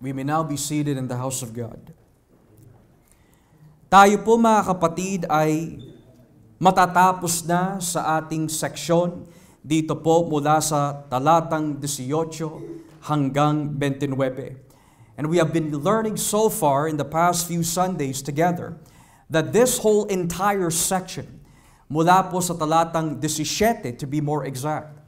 We may now be seated in the house of God. Tayo po mga kapatid ay matatapos na sa ating seksyon dito po mula sa talatang 18 hanggang 29. And we have been learning so far in the past few Sundays together that this whole entire section, mula po sa talatang 17 to be more exact,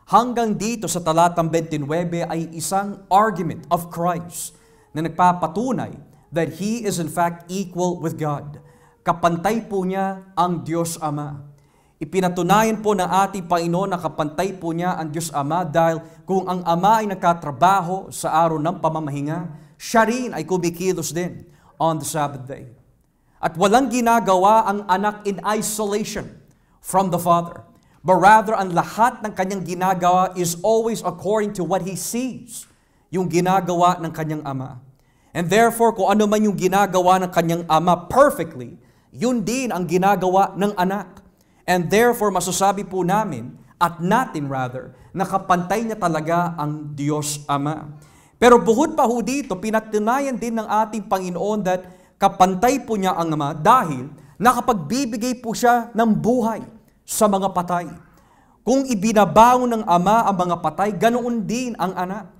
hanggang dito sa talatang 29 ay isang argument of Christ na nagpapatunay that He is in fact equal with God. Kapantay po niya ang Diyos Ama. Ipinatunayan po ng ating Panginoon na kapantay po niya ang Diyos Ama dahil kung ang Ama ay nagkatrabaho sa araw ng pamamahinga, siya rin ay kumikilos din on the Sabbath day. At walang ginagawa ang anak in isolation from the Father. But rather, ang lahat ng kanyang ginagawa is always according to what he sees, yung ginagawa ng kanyang ama. And therefore, kung ano man yung ginagawa ng kanyang ama perfectly, yun din ang ginagawa ng anak. And therefore, masasabi po namin, at natin rather, nakapantay niya talaga ang Diyos Ama. Pero bukod pa ho dito, pinatunayan din ng ating Panginoon that kapantay po niya ang Ama dahil nakapagbibigay po siya ng buhay sa mga patay. Kung ibinabangon ng Ama ang mga patay, ganoon din ang anak.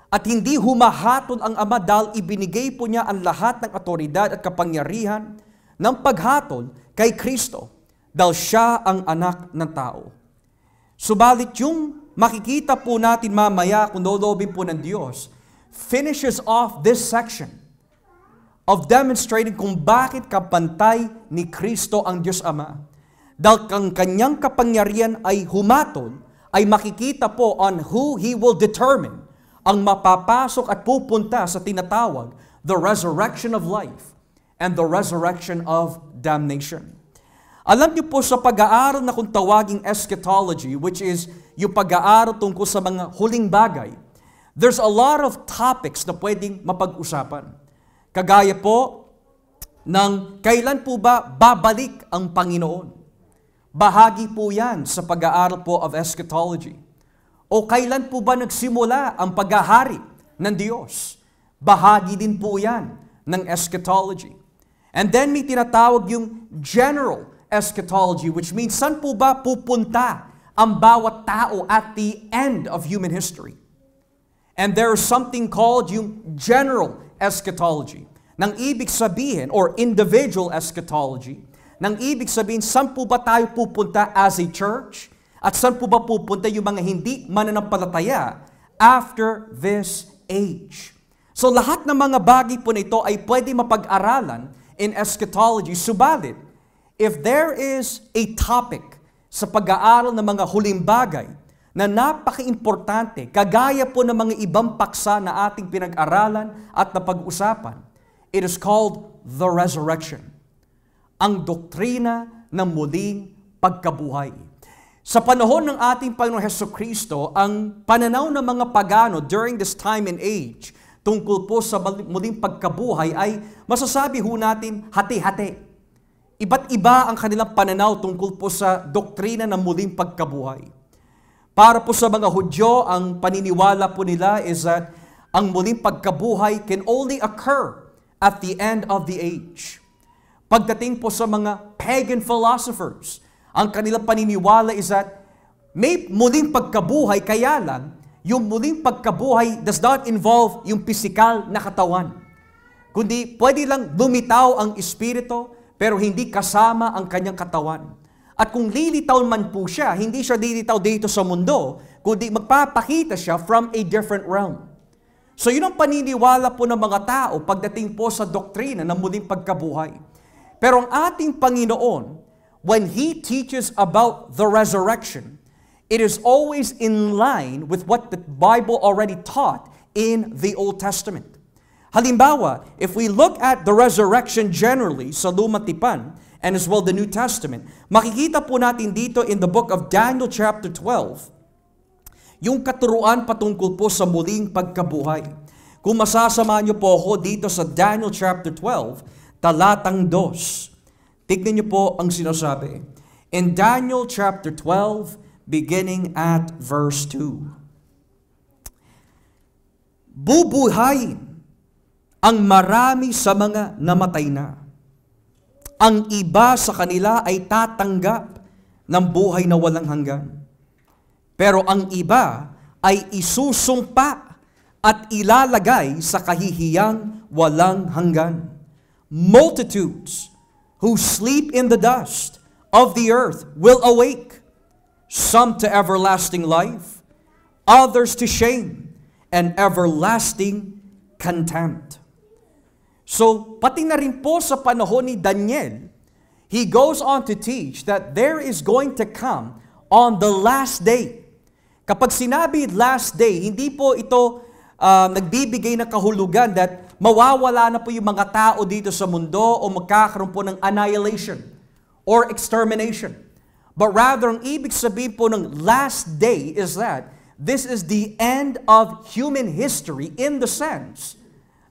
At hindi humahatol ang Ama dahil ibinigay po niya ang lahat ng otoridad at kapangyarihan ng paghatol kay Kristo dahil siya ang anak ng tao. Subalit yung makikita po natin mamaya kung lolobin po ng Diyos, finishes off this section of demonstrating kung bakit kapantay ni Kristo ang Diyos Ama. Dahil kang kanyang kapangyarihan ay humatol, ay makikita po on who He will determine ang mapapasok at pupunta sa tinatawag the resurrection of life and the resurrection of damnation. Alam niyo po sa pag-aaral na kung tawaging eschatology, which is yung pag-aaral tungkol sa mga huling bagay, there's a lot of topics na pwedeng mapag-usapan. Kagaya po ng kailan po ba babalik ang Panginoon? Bahagi po yan sa pag-aaral po of eschatology. O kailan po ba nagsimula ang paghahari ng Diyos? Bahagi din po yan ng eschatology. And then may tinatawag yung general eschatology, which means saan po ba pupunta ang bawat tao at the end of human history? And there is something called yung general eschatology. Nang ibig sabihin, or individual eschatology, nang ibig sabihin, saan po ba tayo pupunta as a church? At saan po ba pupunta yung mga hindi mananampalataya after this age? So lahat ng mga bagay po nito ay pwede mapag-aralan in eschatology. Subalit, if there is a topic sa pag-aaral ng mga huling bagay na napaka-importante, kagaya po ng mga ibang paksa na ating pinag-aralan at napag-usapan, it is called the resurrection. Ang doktrina ng muling pagkabuhay. Sa panahon ng ating Panginoong Hesukristo, ang pananaw ng mga pagano during this time and age tungkol po sa muling pagkabuhay ay masasabi ho natin hati-hati. Iba't iba ang kanilang pananaw tungkol po sa doktrina ng muling pagkabuhay. Para po sa mga Hudyo, ang paniniwala po nila is that ang muling pagkabuhay can only occur at the end of the age. Pagdating po sa mga pagan philosophers, ang kanilang paniniwala is that may muling pagkabuhay, kaya lang, yung muling pagkabuhay does not involve yung physical na katawan. Kundi pwede lang lumitaw ang espiritu, pero hindi kasama ang kanyang katawan. At kung lilitaw man po siya, hindi siya lilitaw dito sa mundo, kundi magpapakita siya from a different realm. So yun ang paniniwala po ng mga tao pagdating po sa doktrina ng muling pagkabuhay. Pero ang ating Panginoon, when He teaches about the resurrection, it is always in line with what the Bible already taught in the Old Testament. Halimbawa, if we look at the resurrection generally sa Lumang Tipan and as well the New Testament, makikita po natin dito in the book of Daniel chapter 12, yung katuruan patungkol po sa muling pagkabuhay. Kung masasama niyo po ako dito sa Daniel chapter 12, talatang 2. Tignan niyo po ang sinasabi. In Daniel chapter 12, beginning at verse 2. Bubuhayin ang marami sa mga namatay na. Ang iba sa kanila ay tatanggap ng buhay na walang hanggan. Pero ang iba ay isusumpa at ilalagay sa kahihiyang walang hanggan. Multitudes who sleep in the dust of the earth will awake, some to everlasting life, others to shame and everlasting contempt. So, pati na rin po sa panahon ni Daniel, he goes on to teach that there is going to come on the last day. Kapag sinabi last day, hindi po ito nagbibigay ng kahulugan that mawawala na po yung mga tao dito sa mundo o magkakaroon po ng annihilation or extermination. But rather, ang ibig sabihin po ng last day is that this is the end of human history in the sense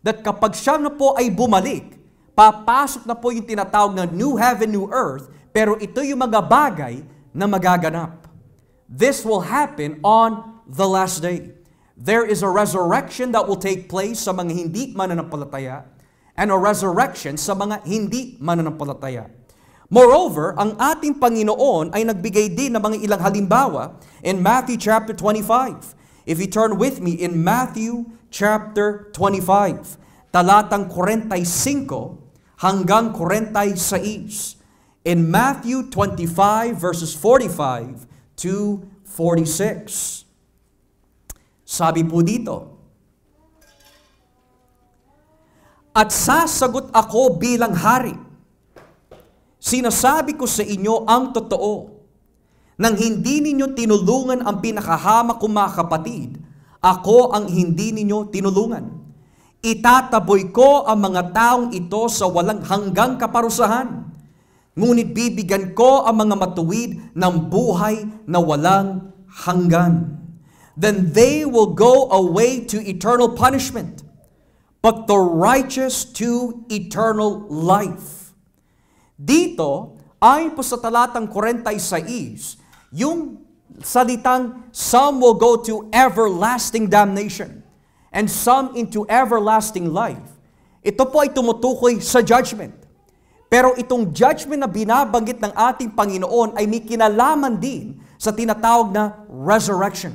that kapag siya na po ay bumalik, papasok na po yung tinatawag na new heaven, new earth, pero ito yung mga bagay na magaganap. This will happen on the last day. There is a resurrection that will take place sa mga hindi mananampalataya and a resurrection sa mga hindi mananampalataya. Moreover, ang ating Panginoon ay nagbigay din ng mga ilang halimbawa in Matthew chapter 25. If you turn with me in Matthew chapter 25, talatang 45 hanggang 46. In Matthew 25 verses 45 to 46. Sabi po dito, "At sasagot ako bilang hari. Sinasabi ko sa inyo ang totoo. Nang hindi ninyo tinulungan ang pinakahamak kong mga kapatid, ako ang hindi ninyo tinulungan. Itataboy ko ang mga taong ito sa walang hanggang kaparusahan. Ngunit bibigyan ko ang mga matuwid ng buhay na walang hanggan. Then they will go away to eternal punishment, but the righteous to eternal life." Dito, ayon po sa talatang 46, yung salitang some will go to everlasting damnation and some into everlasting life. Ito po ay tumutukoy sa judgment. Pero itong judgment na binabanggit ng ating Panginoon ay may kinalaman din sa tinatawag na resurrection.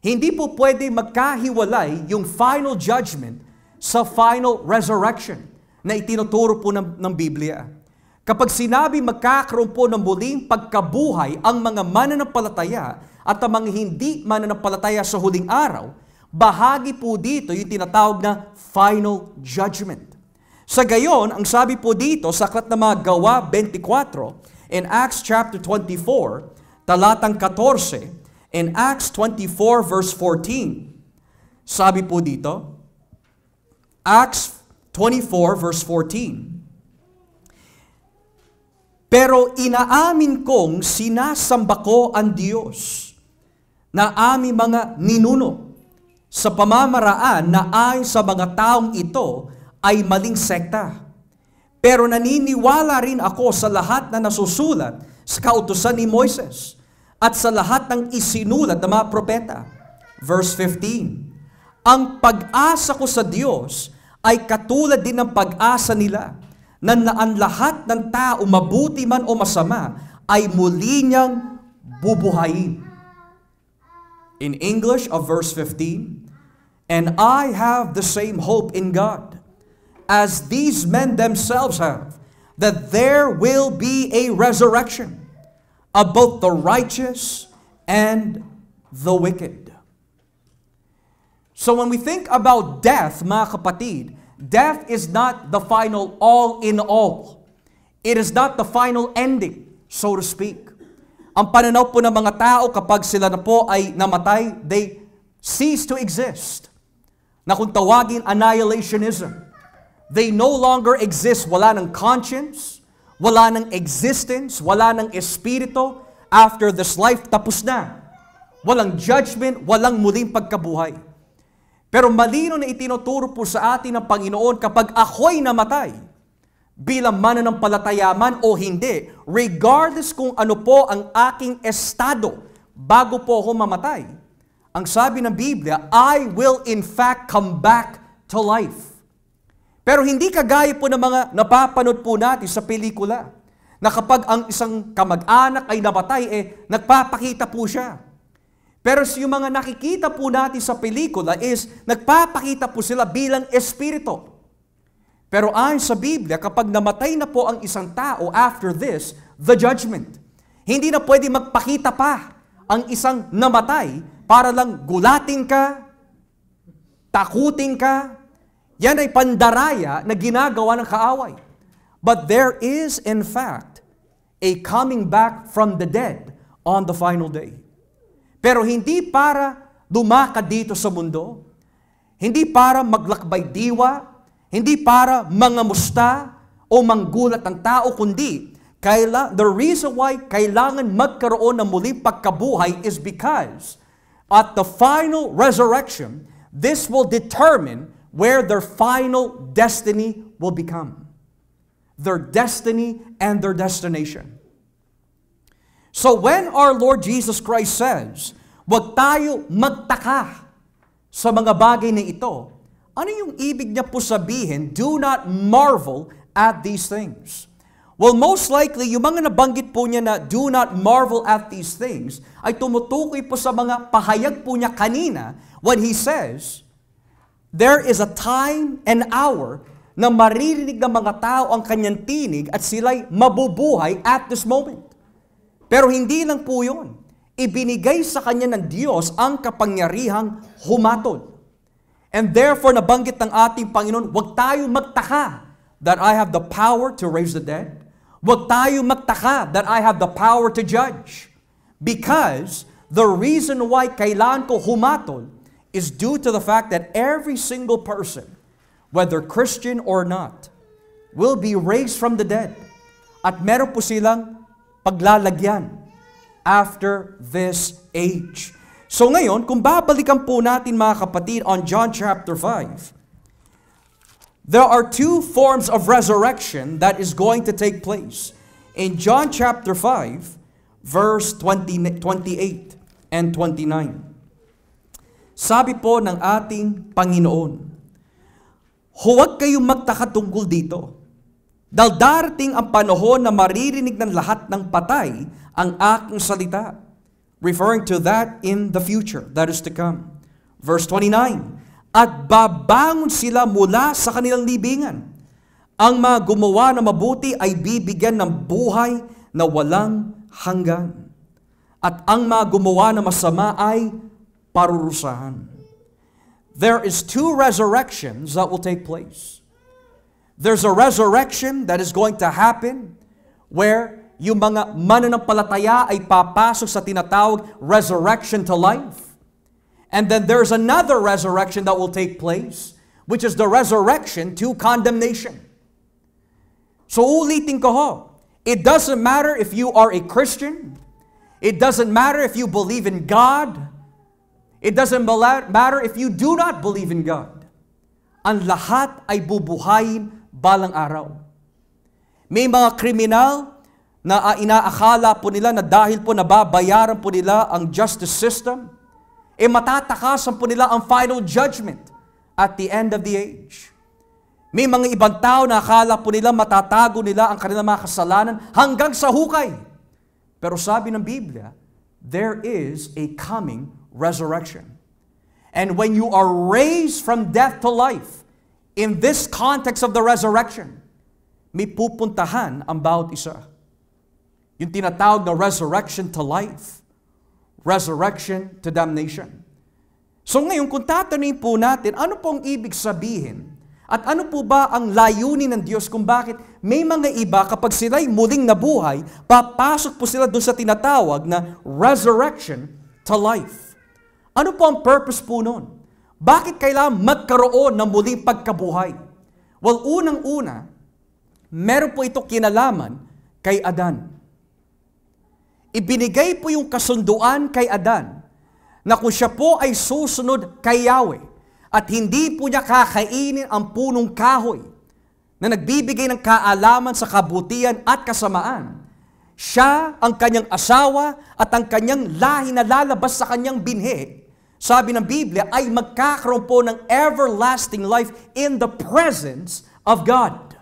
Hindi po pwede magkahiwalay yung final judgment sa final resurrection na itinuturo po ng Biblia. Kapag sinabi magkakaroon po ng muling pagkabuhay ang mga mananampalataya at ang mga hindi mananampalataya sa huling araw, bahagi po dito yung tinatawag na final judgment. Sa gayon, ang sabi po dito sa aklat ng mga Gawa 24, in Acts chapter 24, talatang 14, in Acts 24 verse 14, sabi po dito, Acts 24 verse 14, "Pero inaamin kong sinasamba ko ang Diyos na aming mga ninuno sa pamamaraan na ayon sa mga taong ito ay maling sekta. Pero naniniwala rin ako sa lahat na nasusulat sa kautusan ni Moises at sa lahat ng isinulat ng mga propeta." Verse 15, "Ang pag-asa ko sa Diyos ay katulad din ng pag-asa nila, na ang lahat ng tao, mabuti man o masama, ay muli niyang bubuhayin." In English of verse 15, "And I have the same hope in God, as these men themselves have, that there will be a resurrection of both the righteous and the wicked." So when we think about death, mga kapatid, death is not the final all in all. It is not the final ending, so to speak. Ang pananaw po ng mga tao kapag sila na po ay namatay, they cease to exist. Na kung tawagin annihilationism. They no longer exist. Wala ng conscience, wala ng existence, wala ng espiritu. After this life, tapos na. Walang judgment, walang muling pagkabuhay. Pero malino na itinuturo po sa atin ng Panginoon kapag ako'y namatay, bilang mananampalataya man o hindi, regardless kung ano po ang aking estado bago po ako mamatay, ang sabi ng Biblia, I will in fact come back to life. Pero hindi kagaya po ng mga napapanood po natin sa pelikula, na kapag ang isang kamag-anak ay namatay, nagpapakita po siya. Pero yung mga nakikita po natin sa pelikula is, nagpapakita po sila bilang espiritu. Pero ayon sa Biblia, kapag namatay na po ang isang tao after this, the judgment. Hindi na pwede magpakita pa ang isang namatay para lang gulatin ka, takutin ka. Yan ay pandaraya na ginagawa ng kaaway. But there is, in fact, a coming back from the dead on the final day. Pero hindi para dumakad dito sa mundo, hindi para maglakbay diwa, hindi para mangamusta o manggulat ng tao, kundi the reason why kailangan magkaroon ng muling pagkabuhay is because at the final resurrection, this will determine where their final destiny will become. Their destiny and their destination. So when our Lord Jesus Christ says, huwag tayo magtaka sa mga bagay na ito, ano yung ibig niya po sabihin? Do not marvel at these things. Well, most likely, yung mga nabanggit po niya na do not marvel at these things ay tumutukoy po sa mga pahayag po niya kanina when He says, there is a time and hour na maririnig ng mga tao ang kanyang tinig at sila'y mabubuhay at this moment. Pero hindi lang po yun. Ibinigay sa kanya ng Diyos ang kapangyarihang humatol. And therefore, nabanggit ng ating Panginoon, huwag tayo magtaka that I have the power to raise the dead. Huwag tayo magtaka that I have the power to judge. Because the reason why kailangan ko humatol is due to the fact that every single person, whether Christian or not, will be raised from the dead. At meron po silang paglalagyan after this age. So ngayon, kung babalikan po natin mga kapatid on John chapter 5, there are two forms of resurrection that is going to take place. In John chapter 5, verse 28 and 29. Sabi po ng ating Panginoon, huwag kayong magtaka tungkol dito. Dahil darating ang panahon na maririnig ng lahat ng patay ang aking salita. Referring to that in the future, that is to come. Verse 29, at babangon sila mula sa kanilang libingan. Ang mga gumawa na mabuti ay bibigyan ng buhay na walang hanggan. At ang mga gumawa na masama ay parurusahan. There is two resurrections that will take place. There's a resurrection that is going to happen where yung mga mananampalataya ay papasok sa tinatawag resurrection to life. And then there's another resurrection that will take place, which is the resurrection to condemnation. So ulitin ko ho, it doesn't matter if you are a Christian. It doesn't matter if you believe in God. It doesn't matter if you do not believe in God. Ang lahat ay bubuhayin balang araw. May mga kriminal na inaakala po nila na dahil po nababayaran po nila ang justice system, matatakasan po nila ang final judgment at the end of the age. May mga ibang tao na akala po nila matatago nila ang kanilang mga kasalanan hanggang sa hukay. Pero sabi ng Biblia, there is a coming resurrection. And when you are raised from death to life, in this context of the resurrection, may pupuntahan ang bawat isa. Yung tinatawag na resurrection to life, resurrection to damnation. So ngayon, kung tatanungin po natin, ano pong ibig sabihin at ano po ba ang layunin ng Diyos kung bakit may mga iba kapag sila'y muling nabuhay, papasok po sila doon sa tinatawag na resurrection to life. Ano po ang purpose po nun? Bakit kailangan magkaroon ng muling pagkabuhay? Well, unang-una, meron po ito kinalaman kay Adan. Ibinigay po yung kasunduan kay Adan na kung siya po ay susunod kay Yahweh at hindi po niya kakainin ang punong kahoy na nagbibigay ng kaalaman sa kabutihan at kasamaan, siya, ang kanyang asawa at ang kanyang lahi na lalabas sa kanyang binhi, sabi ng Biblia, ay magkakaroon po ng everlasting life in the presence of God.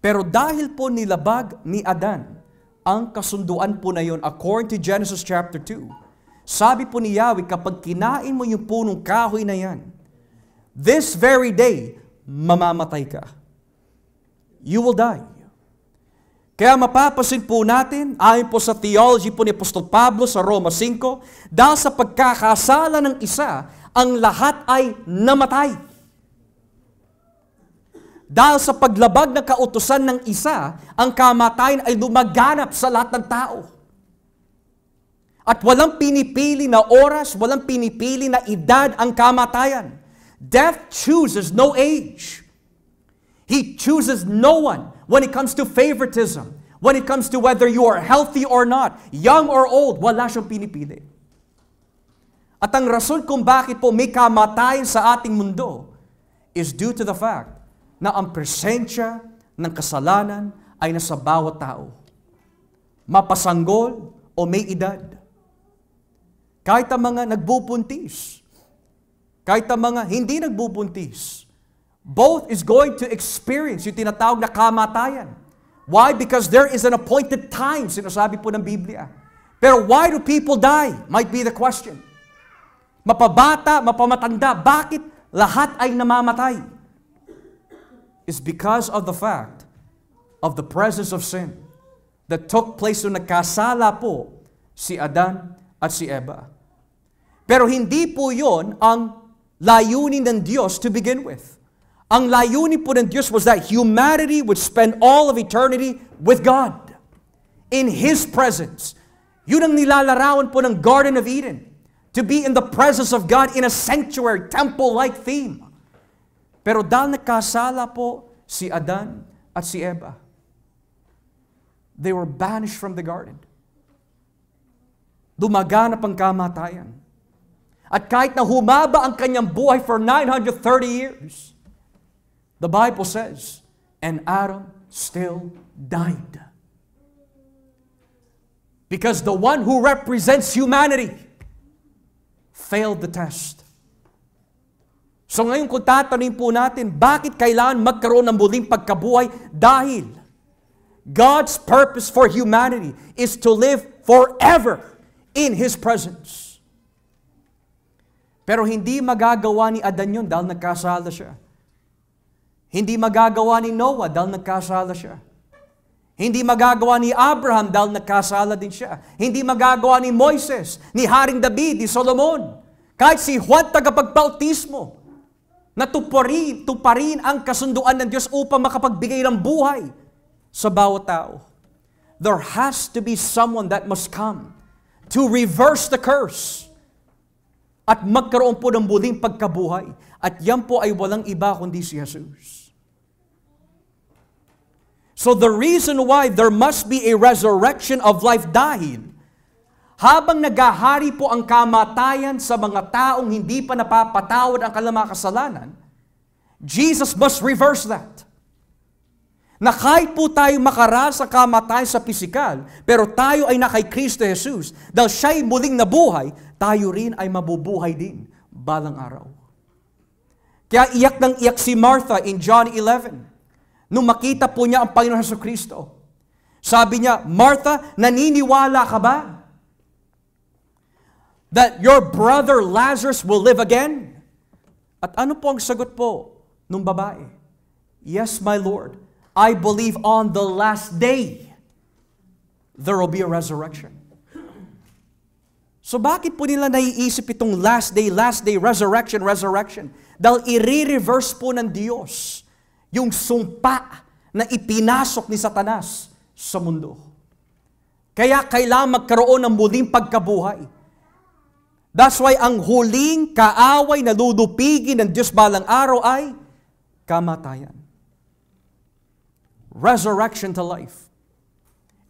Pero dahil po nilabag ni Adan ang kasunduan po na yon, according to Genesis chapter 2, sabi po ni Yahweh, kapag kinain mo yung punong kahoy na yan, this very day, mamamatay ka. You will die. Kaya mapapasin po natin, ayon po sa theology po ni Apostol Pablo sa Roma 5, dahil sa pagkakasala ng isa, ang lahat ay namatay. Dahil sa paglabag ng kautusan ng isa, ang kamatayan ay lumaganap sa lahat ng tao. At walang pinipili na oras, walang pinipili na edad ang kamatayan. Death chooses no age. He chooses no one when it comes to favoritism, when it comes to whether you are healthy or not, young or old, wala siyang pinipili. At ang rason kung bakit po may kamatayan sa ating mundo is due to the fact na ang presensya ng kasalanan ay nasa bawat tao. Mapasanggol o may edad. Kahit ang mga nagbubuntis, kahit ang mga hindi nagbubuntis, both is going to experience yung tinatawag na kamatayan. Why? Because there is an appointed time, sinasabi po ng Biblia. Pero why do people die? Might be the question. Mapabata, mapamatanda, bakit lahat ay namamatay? Is because of the fact of the presence of sin that took place nung nagkasala po si Adan at si Eva. Pero hindi po yon ang layunin ng Diyos to begin with. Ang layunin po ng Diyos was that humanity would spend all of eternity with God. In His presence. Yun ang nilalarawan po ng Garden of Eden. To be in the presence of God in a sanctuary, temple-like theme. Pero dahil nagkasala po si Adan at si Eva, they were banished from the garden. Dumaganap ang kamatayan. At kahit na humaba ang kanyang buhay for 930 years, the Bible says, and Adam still died. Because the one who represents humanity failed the test. So ngayon kung tatanungin po natin, bakit kailangan magkaroon ng muling pagkabuhay? Dahil God's purpose for humanity is to live forever in His presence. Pero hindi magagawa ni Adan yun dahil nagkasala siya. Hindi magagawa ni Noah dahil nagkasala siya. Hindi magagawa ni Abraham dahil nagkasala din siya. Hindi magagawa ni Moises, ni Haring David, ni Solomon. Kahit si Juan tagapagbautismo, na tuparin ang kasunduan ng Diyos upang makapagbigay ng buhay sa bawat tao. There has to be someone that must come to reverse the curse at magkaroon po ng muling pagkabuhay. At yan po ay walang iba kundi si Jesus. So the reason why there must be a resurrection of life dahil habang nagahari po ang kamatayan sa mga taong hindi pa napapatawad ang kanilang mga kasalanan, Jesus must reverse that. Na kahit po tayo makaras sa kamatayan sa pisikal, pero tayo ay na kay Kristo Jesus, dahil siya'y muling nabuhay, tayo rin ay mabubuhay din balang araw. Kaya iyak ng iyak si Martha in John 11, nung makita po niya ang Panginoon Jesucristo. Sabi niya, Martha, naniniwala ka ba that your brother Lazarus will live again? At ano po ang sagot po nung babae? Yes, my Lord. I believe on the last day, there will be a resurrection. So bakit po nila naiisip itong last day, resurrection? Dahil i-reverse po ng Diyos yung sumpa na ipinasok ni Satanas sa mundo. Kaya kailangan magkaroon ng muling pagkabuhay. That's why ang huling kaaway na lulupigin ng Diyos balang araw ay kamatayan. Resurrection to life.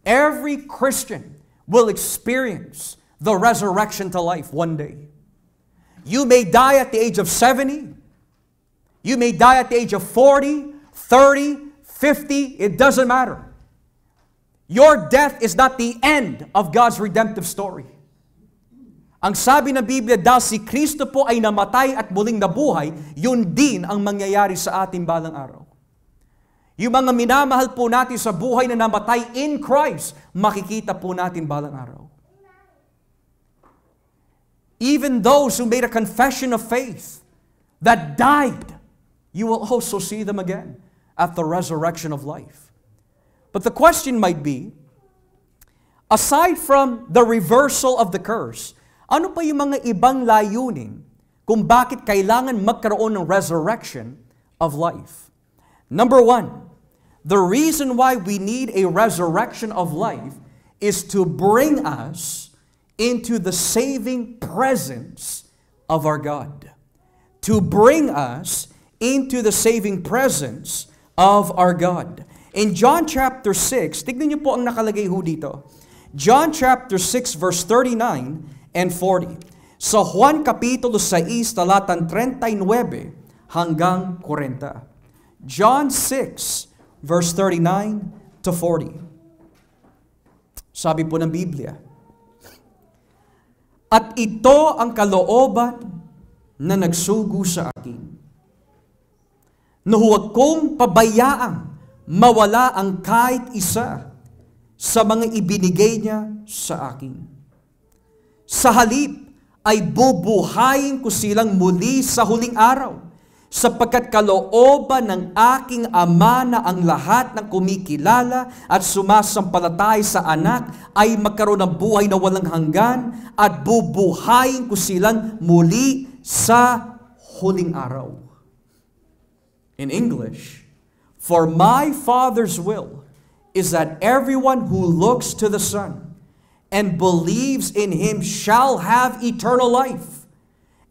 Every Christian will experience the resurrection to life one day. You may die at the age of 70. You may die at the age of 40, 30, 50. It doesn't matter. Your death is not the end of God's redemptive story. Ang sabi ng Biblia, dahil si Kristo po ay namatay at muling nabuhay, yun din ang mangyayari sa ating balang araw. Yung mga minamahal po natin sa buhay na namatay in Christ, makikita po natin balang araw. Even those who made a confession of faith that died, you will also see them again at the resurrection of life. But the question might be, aside from the reversal of the curse, ano pa yung mga ibang layunin kung bakit kailangan magkaroon ng resurrection of life? Number one, the reason why we need a resurrection of life is to bring us into the saving presence of our God. To bring us into the saving presence of our God. In John chapter 6, tignan niyo po ang nakalagay ho dito. John chapter 6 verse 39 and 40. Sa Juan kapitulo 6, talatang 39 hanggang 40. John 6 verse 39 to 40. Sabi po ng Biblia, at ito ang kalooban na nagsugo sa akin, na huwag kong pabayaang mawala ang kahit isa sa mga ibinigay niya sa akin. Sa halip ay bubuhayin ko silang muli sa huling araw, sapagkat kalooban ng aking Ama na ang lahat ng kumikilala at sumasampalatay sa anak ay magkaroon ng buhay na walang hanggan at bubuhayin ko silang muli sa huling araw. In English, for my Father's will is that everyone who looks to the Son and believes in Him shall have eternal life,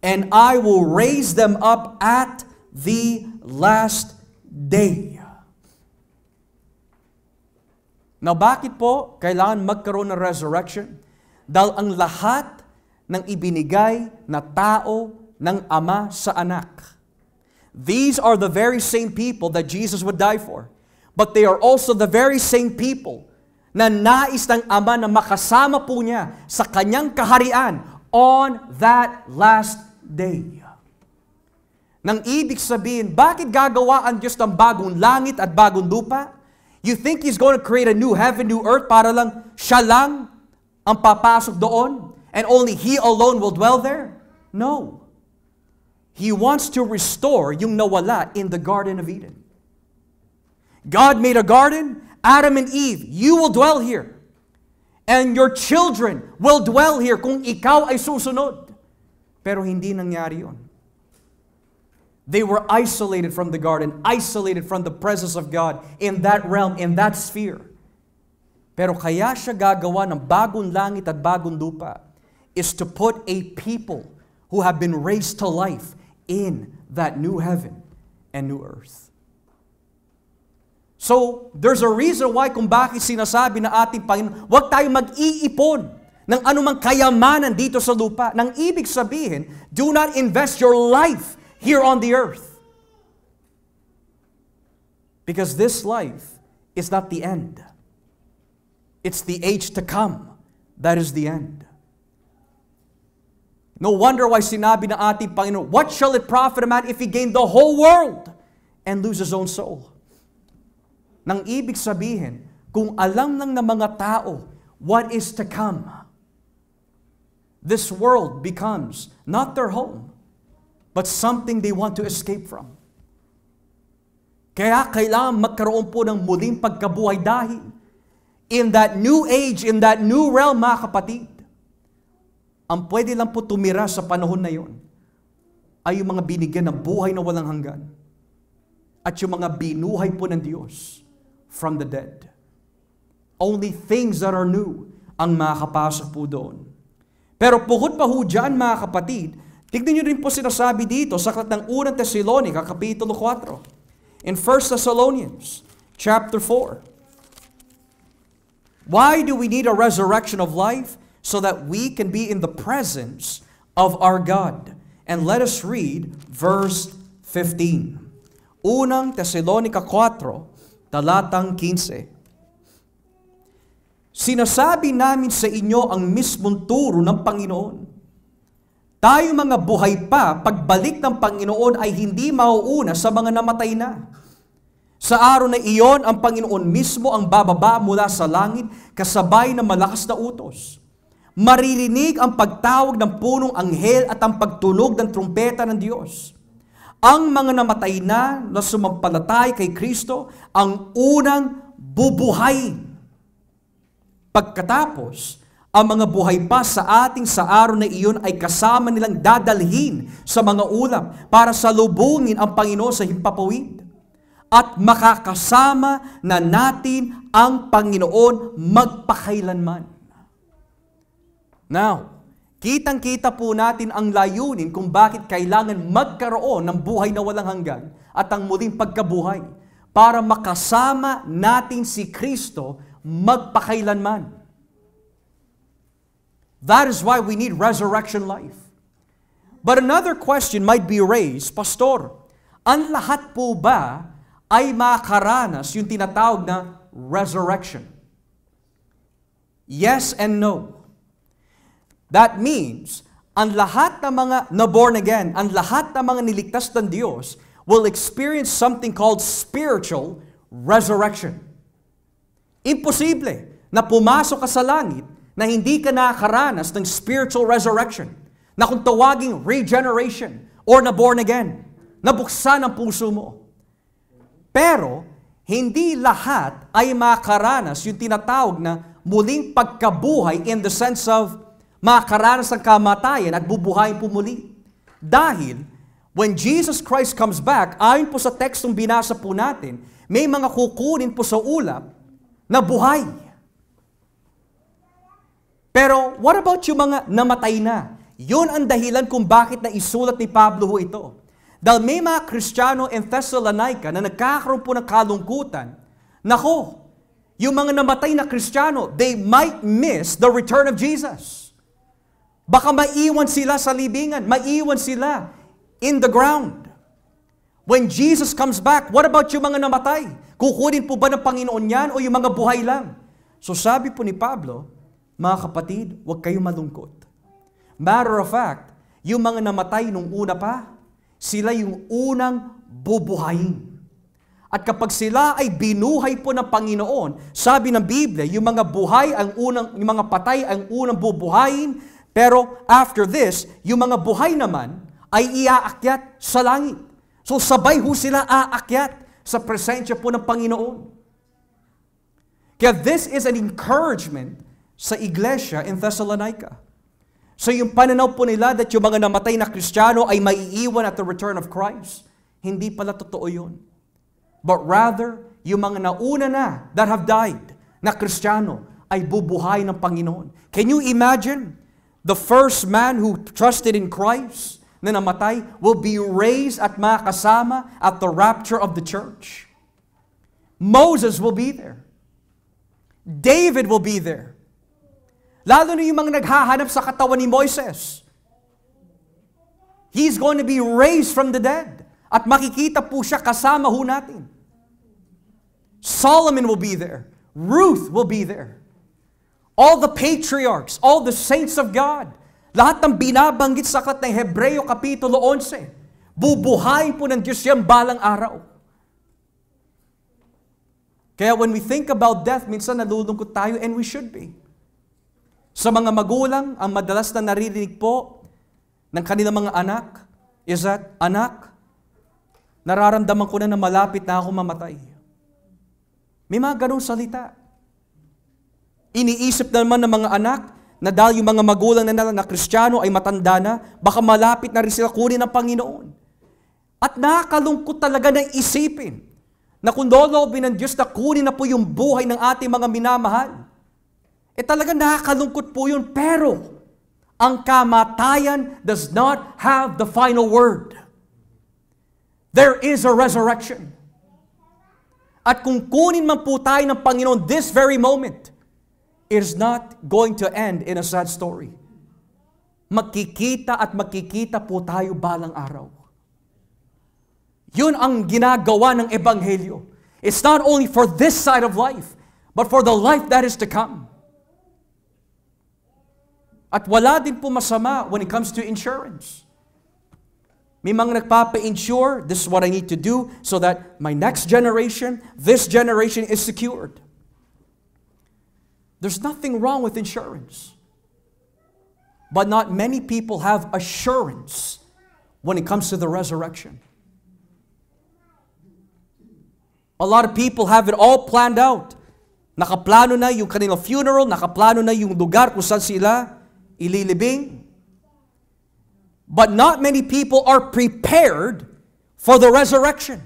and I will raise them up at the last day. Now, bakit po kailangan magkaroon ng resurrection? Dahil ang lahat ng ibinigay na tao ng Ama sa anak, these are the very same people that Jesus would die for. But they are also the very same people na nais ng Ama na makasama po niya sa kanyang kaharian on that last day. Nang ibig sabihin, bakit gagawa ang Diyos ng bagong langit at bagong lupa? You think He's going to create a new heaven, new earth para lang siya lang ang papasok doon and only He alone will dwell there? No. He wants to restore yung nawala in the Garden of Eden. God made a garden, Adam and Eve, you will dwell here. And your children will dwell here kung ikaw ay susunod. Pero hindi nangyari yun. They were isolated from the garden, isolated from the presence of God in that realm, in that sphere. Pero kaya siya gagawa ng bagong langit at bagong lupa is to put a people who have been raised to life in that new heaven and new earth. So, there's a reason why kung bakit sinasabi na ating Panginoon, huwag tayong mag-iipon ng anumang kayamanan dito sa lupa. Nang ibig sabihin, do not invest your life here on the earth. Because this life is not the end. It's the age to come. That is the end. No wonder why sinabi na ating Panginoon, what shall it profit a man if he gain the whole world and lose his own soul? Nang ibig sabihin, kung alam lang ng mga tao what is to come, this world becomes not their home, but something they want to escape from. Kaya kailangan magkaroon po ng muling pagkabuhay dahil in that new age, in that new realm, mga kapatid, ang pwede lang po tumira sa panahon na yon ay yung mga binigyan ng buhay na walang hanggan at yung mga binuhay po ng Diyos from the dead. Only things that are new ang makakapasok po doon. Pero bukod pa ho dyan, mga kapatid, tignan nyo rin po sinasabi dito sa aklat ng unang Tesalonica, Kapitulo 4. In 1 Thessalonians, chapter 4. Why do we need a resurrection of life? So that we can be in the presence of our God. And let us read verse 15. Unang Tesalonica 4, talatang 15. Sinasabi namin sa inyo ang mismong turo ng Panginoon. Tayo mga buhay pa, pagbalik ng Panginoon ay hindi mauuna sa mga namatay na. Sa araw na iyon, ang Panginoon mismo ang bababa mula sa langit kasabay ng malakas na utos. Maririnig ang pagtawag ng punong anghel at ang pagtunog ng trumpeta ng Diyos. Ang mga namatay na sumampalatay kay Kristo ang unang bubuhayin. Pagkatapos, ang mga buhay pa sa ating sa araw na iyon ay kasama nilang dadalhin sa mga ulap para salubungin ang Panginoon sa himpapawid. At makakasama na natin ang Panginoon magpakailanman. Now, kitang-kita po natin ang layunin kung bakit kailangan magkaroon ng buhay na walang hanggan at ang muling pagkabuhay para makasama natin si Kristo magpakailanman. That is why we need resurrection life. But another question might be raised, Pastor, ang lahat po ba ay makaranas yung tinatawag na resurrection? Yes and no. That means, ang lahat ng mga na-born again, ang lahat ng mga niligtas ng Diyos will experience something called spiritual resurrection. Imposible na pumasok ka sa langit na hindi ka nakakaranas ng spiritual resurrection, na kung tawaging regeneration or na born again, nabuksan ang puso mo. Pero, hindi lahat ay makaranas yung tinatawag na muling pagkabuhay in the sense of makaranas ng kamatayan at bubuhayin po muli. Dahil, when Jesus Christ comes back, ayon po sa tekstong binasa po natin, may mga kukunin po sa ulap na buhay. Pero what about yung mga namatay na? Yun ang dahilan kung bakit na isulat ni Pablo ho ito. Dahil may mga Kristiyano in Thessalonica na nagkakaroon po ng kalungkutan. Nako, yung mga namatay na Kristiyano, they might miss the return of Jesus. Baka maiwan sila sa libingan, maiwan sila in the ground. When Jesus comes back, what about yung mga namatay? Kukunin po ba ng Panginoon yan o yung mga buhay lang? So sabi po ni Pablo, mga kapatid, huwag kayong malungkot. Matter of fact, yung mga namatay nung una pa, sila yung unang bubuhayin. At kapag sila ay binuhay po ng Panginoon, sabi ng Biblia, yung mga buhay ang unang, yung mga patay ang unang bubuhayin, pero after this, yung mga buhay naman ay iaakyat sa langit. So sabay ho sila aakyat sa presensya po ng Panginoon. Kaya this is an encouragement sa iglesia in Thessalonica. So yung pananaw po nila that yung mga namatay na Kristiyano ay maiiwan at the return of Christ, hindi pala totoo yun. But rather, yung mga nauna na that have died na Kristiyano ay bubuhay ng Panginoon. Can you imagine? The first man who trusted in Christ na namatay will be raised at makasama at the rapture of the church. Moses will be there. David will be there. Lalo na yung mga naghahanap sa katawan ni Moises. He's going to be raised from the dead. At makikita po siya kasama ho natin. Solomon will be there. Ruth will be there. All the patriarchs, all the saints of God, lahat ng binabanggit sa aklat ng Hebreo Kapitulo 11, bubuhayin po ng Diyos yan balang araw. Kaya when we think about death, minsan nalulungkot tayo, and we should be. Sa mga magulang, ang madalas na naririnig po ng kanilang mga anak is that, anak, nararamdaman ko na malapit na ako mamatay. May mga ganong salita. Iniisip naman ng mga anak na dahil yung mga magulang na Kristiyano ay matanda na, baka malapit na rin sila kunin ng Panginoon. At nakakalungkot talaga na isipin na kung loloobin ng Diyos na kunin na po yung buhay ng ating mga minamahal, talaga nakakalungkot po yun, pero ang kamatayan does not have the final word. There is a resurrection. At kung kunin man po tayo ng Panginoon this very moment, it is not going to end in a sad story. Makikita at makikita po tayo balang araw. Yun ang ginagawa ng Ebanghelyo. It's not only for this side of life, but for the life that is to come. At wala din po masama when it comes to insurance. May mga nagpapa-insure, this is what I need to do so that my next generation, this generation is secured. There's nothing wrong with insurance. But not many people have assurance when it comes to the resurrection. A lot of people have it all planned out. Nakaplano na yung kanilang funeral, nakaplano na yung lugar kung saan sila ililibing. But not many people are prepared for the resurrection.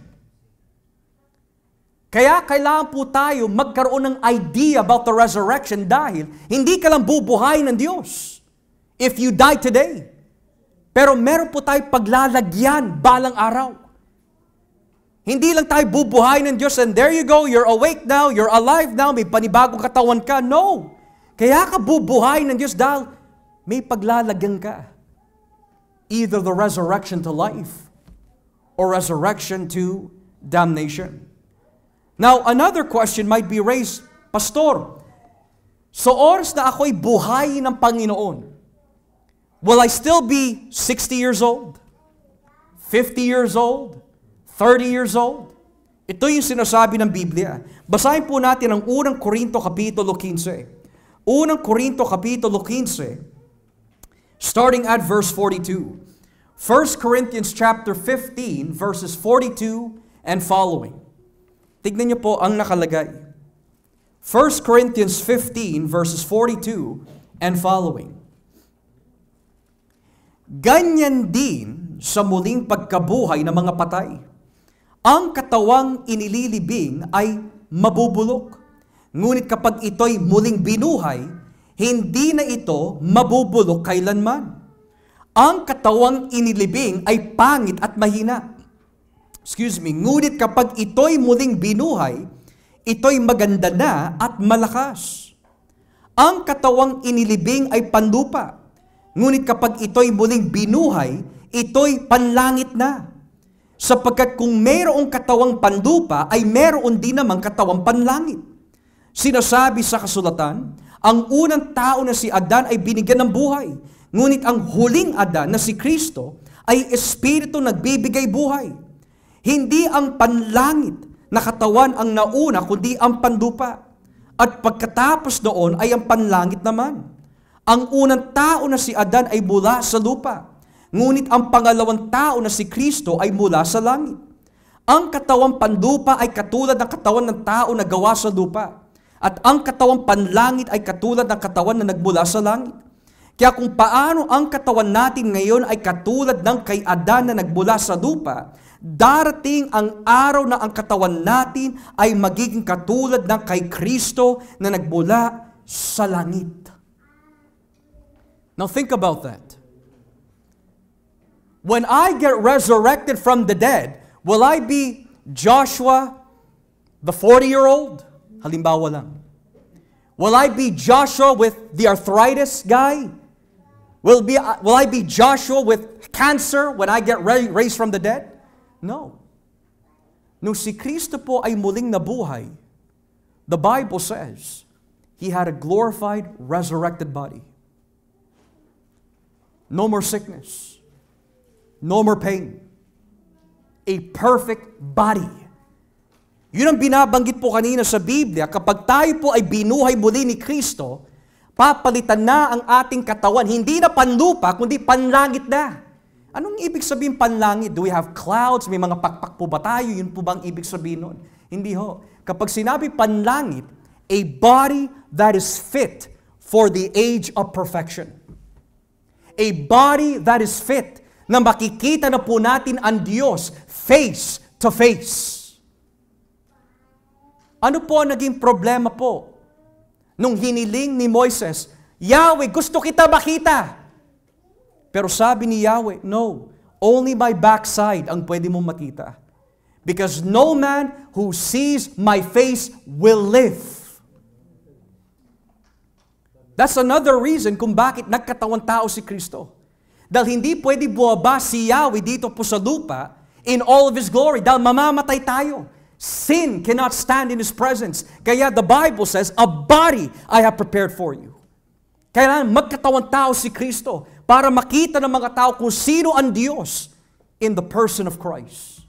Kaya kailangan po tayo magkaroon ng idea about the resurrection dahil hindi ka lang bubuhayin ng Diyos if you die today. Pero meron po tayo paglalagyan balang araw. Hindi lang tayo bubuhayin ng Diyos and there you go, you're awake now, you're alive now, may panibagong katawan ka. No! Kaya ka bubuhayin ng Diyos dahil may paglalagyan ka. Either the resurrection to life or resurrection to damnation. Now, another question might be raised, Pastor, so oras na ako'y buhayin ng Panginoon, will I still be 60 years old? 50 years old? 30 years old? Ito yung sinasabi ng Biblia. Basahin po natin ang unang Korinto Kapitulo 15. Unang Korinto Kapitulo 15, starting at verse 42. 1 Corinthians chapter 15, verses 42 and following. Tignan niyo po ang nakalagay. 1 Corinthians 15, verses 42 and following. Ganyan din sa muling pagkabuhay ng mga patay. Ang katawang inililibing ay mabubulok. Ngunit kapag ito'y muling binuhay, hindi na ito mabubulok kailanman. Ang katawang inilibing ay pangit at mahina. Ngunit kapag ito'y muling binuhay, ito'y maganda na at malakas. Ang katawang inilibing ay panlupa. Ngunit kapag ito'y muling binuhay, ito'y panlangit na. Sapagkat kung mayroong katawang panlupa, ay mayroon din namang katawang panlangit. Sinasabi sa kasulatan, ang unang tao na si Adan ay binigyan ng buhay. Ngunit ang huling Adan na si Kristo ay Espiritu nagbibigay buhay. Hindi ang panlangit na katawan ang nauna, kundi ang panlupa. At pagkatapos noon ay ang panlangit naman. Ang unang tao na si Adan ay mula sa lupa. Ngunit ang pangalawang tao na si Kristo ay mula sa langit. Ang katawang panlupa ay katulad ng katawan ng tao na gawa sa lupa. At ang katawang panlangit ay katulad ng katawan na nagmula sa langit. Kaya kung paano ang katawan natin ngayon ay katulad ng kay Adan na nagmula sa lupa, darating ang araw na ang katawan natin ay magiging katulad ng kay Kristo na nagmula sa langit. Now think about that. When I get resurrected from the dead, will I be Joshua, the 40-year-old? Halimbawa lang. Will I be Joshua with the arthritis guy? Will I be Joshua with cancer when I get raised from the dead? No. Nung si Kristo po ay muling nabuhay, the Bible says, He had a glorified, resurrected body. No more sickness. No more pain. A perfect body. Yun ang binabanggit po kanina sa Biblia, kapag tayo po ay binuhay muli ni Kristo, papalitan na ang ating katawan, hindi na panlupa, kundi panlangit na. Anong ibig sabihin panlangit? Do we have clouds? May mga pakpak po ba tayo? Yun po bang ibig sabihin nun? Hindi ho. Kapag sinabi panlangit, a body that is fit for the age of perfection. A body that is fit na makikita na po natin ang Diyos face to face. Ano po ang naging problema po nung hiniling ni Moises, Yahweh, gusto kita makita. Pero sabi ni Yahweh, no, only my backside ang pwede mong makita. Because no man who sees my face will live. That's another reason kung bakit nagkatawang tao si Kristo. Dahil hindi pwede buwaba si Yahweh dito po sa lupa in all of His glory. Dahil mamamatay tayo. Sin cannot stand in His presence. Kaya the Bible says, a body I have prepared for you. Kailangan magkatawang tao si Kristo para makita ng mga tao kung sino ang Diyos in the person of Christ.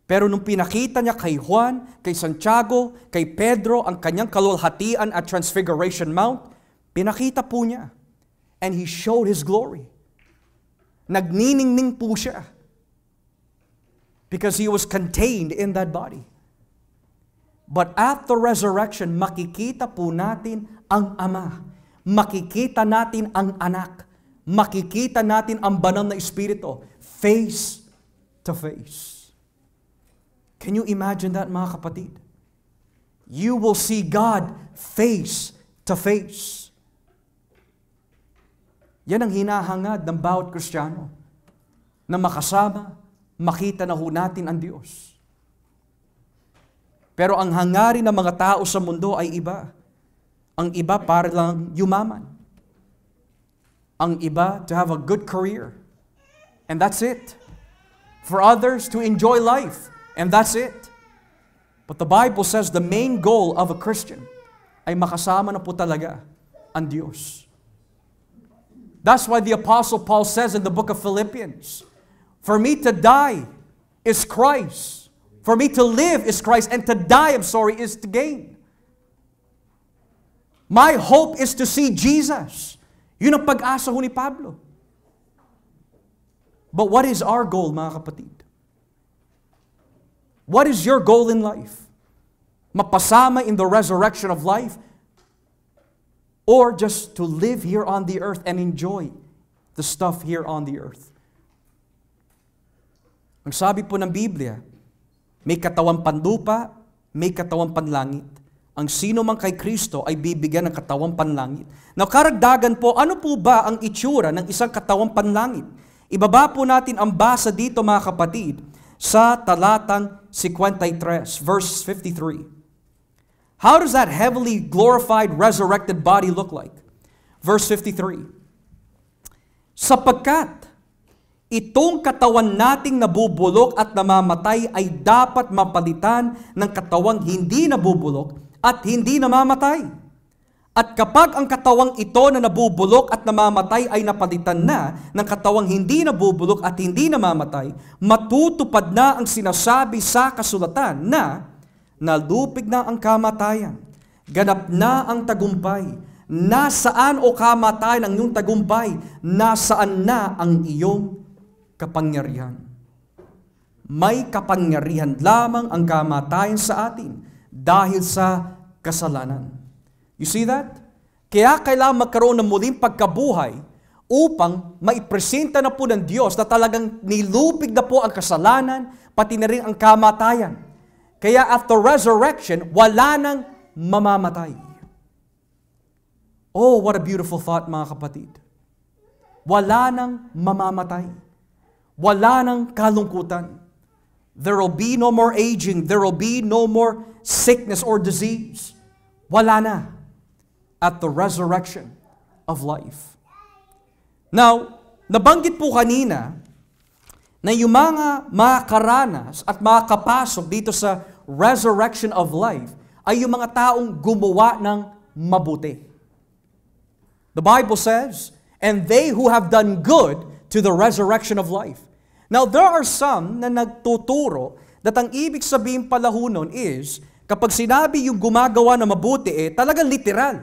Pero nung pinakita niya kay Juan, kay Santiago, kay Pedro, ang kanyang kalulhatian at Transfiguration Mount, pinakita po niya. And He showed His glory. Nagniningning po siya. Because He was contained in that body. But at the resurrection, makikita po natin ang Ama. Makikita natin ang Anak. Makikita natin ang banal na Espiritu. Face to face. Can you imagine that, mga kapatid? You will see God face to face. Yan ang hinahangad ng bawat Kristiyano. Na makasama, makita na ho natin ang Diyos. Pero ang hangarin ng mga tao sa mundo ay iba. Ang iba para lang yumaman. Ang iba to have a good career. And that's it. For others to enjoy life. And that's it. But the Bible says the main goal of a Christian ay makasama na po talaga ang Diyos. That's why the Apostle Paul says in the book of Philippians, for me to die is Christ. For me to live is Christ. And to die, is to gain. My hope is to see Jesus. Yun ang pag-asa ho ni Pablo. But what is our goal, mga kapatid? What is your goal in life? Mapasama in the resurrection of life? Or just to live here on the earth and enjoy the stuff here on the earth? Ang sabi po ng Biblia, may katawang panlupa, may katawang panlangit. Ang sino man kay Kristo ay bibigyan ng katawang panlangit. Now, karagdagan po, ano po ba ang itsura ng isang katawang panlangit? Ibaba po natin ang basa dito, mga kapatid, sa talatang 53, verse 53. How does that heavily glorified, resurrected body look like? Verse 53. Sapagkat itong katawan nating nabubulok at namamatay ay dapat mapalitan ng katawang hindi nabubulok at hindi namamatay. At kapag ang katawang ito na nabubulok at namamatay ay napalitan na ng katawang hindi nabubulok at hindi namamatay, matutupad na ang sinasabi sa kasulatan na nalupig na ang kamatayan, ganap na ang tagumpay. Nasaan o kamatayan ang iyong tagumpay? Nasaan na ang iyong kapangyarihan? May kapangyarihan lamang ang kamatayan sa atin dahil sa kasalanan. You see that? Kaya kailangan magkaroon ng muling pagkabuhay upang maipresenta na po ng Diyos na talagang nilupig na po ang kasalanan, pati na rin ang kamatayan. Kaya after resurrection, wala nang mamamatay. Oh, what a beautiful thought, mga kapatid. Wala nang mamamatay. Wala nang kalungkutan. There will be no more aging. There will be no more sickness or disease. Wala na. At the resurrection of life. Now, nabanggit po kanina na yung mga makaranas at makakapasok dito sa resurrection of life ay yung mga taong gumawa ng mabuti. The Bible says, and they who have done good to the resurrection of life. Now, there are some na nagtuturo that ang ibig sabihin pala ho nun is, kapag sinabi yung gumagawa ng mabuti, talagang literal.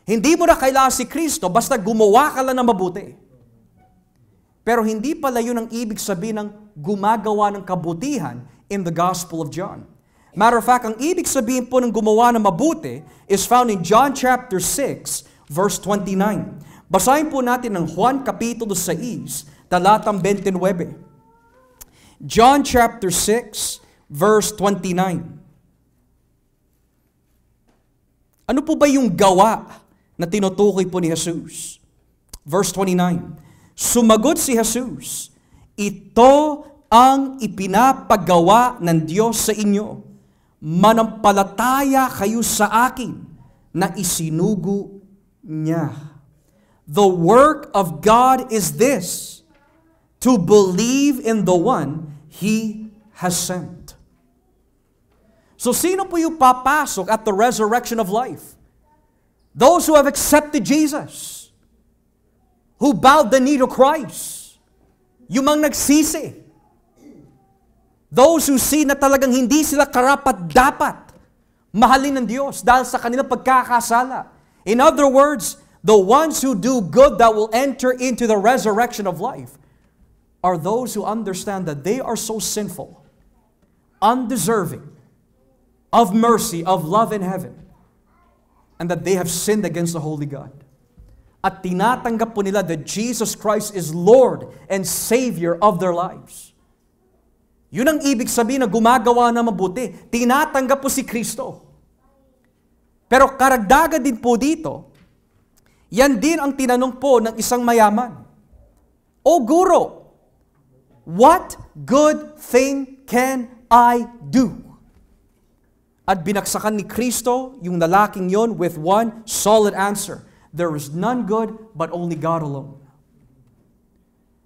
Hindi mo na kailangan si Kristo, basta gumawa ka lang ng mabuti. Pero hindi pala yun ang ibig sabihin ng gumagawa ng kabutihan in the Gospel of John. Matter of fact, ang ibig sabihin po ng gumawa ng mabuti is found in John chapter 6, verse 29. Basahin po natin ng Juan kapitulo 6, talatang 29. John chapter 6, verse 29. Ano po ba yung gawa na tinutukoy po ni Jesus? Verse 29. Sumagot si Jesus, ito ang ipinapagawa ng Diyos sa inyo. Manampalataya kayo sa akin na isinugo niya. The work of God is this, to believe in the one He has sent. So sino po yung papasok at the resurrection of life? Those who have accepted Jesus, who bowed the knee to Christ. Yung mga nagsisi. Those who see na talagang hindi sila karapat-dapat mahalin ng Diyos dahil sa kanilang pagkakasala. In other words, the ones who do good that will enter into the resurrection of life are those who understand that they are so sinful, undeserving of mercy, of love in heaven, and that they have sinned against the Holy God. At tinatanggap po nila that Jesus Christ is Lord and Savior of their lives. Yun ang ibig sabihin na gumagawa na mabuti. Tinatanggap po si Kristo. Pero karagdagan din po dito, yan din ang tinanong po ng isang mayaman. O Guro, what good thing can I do? At binaksakan ni Kristo yung lalaking yon with one solid answer. There is none good but only God alone.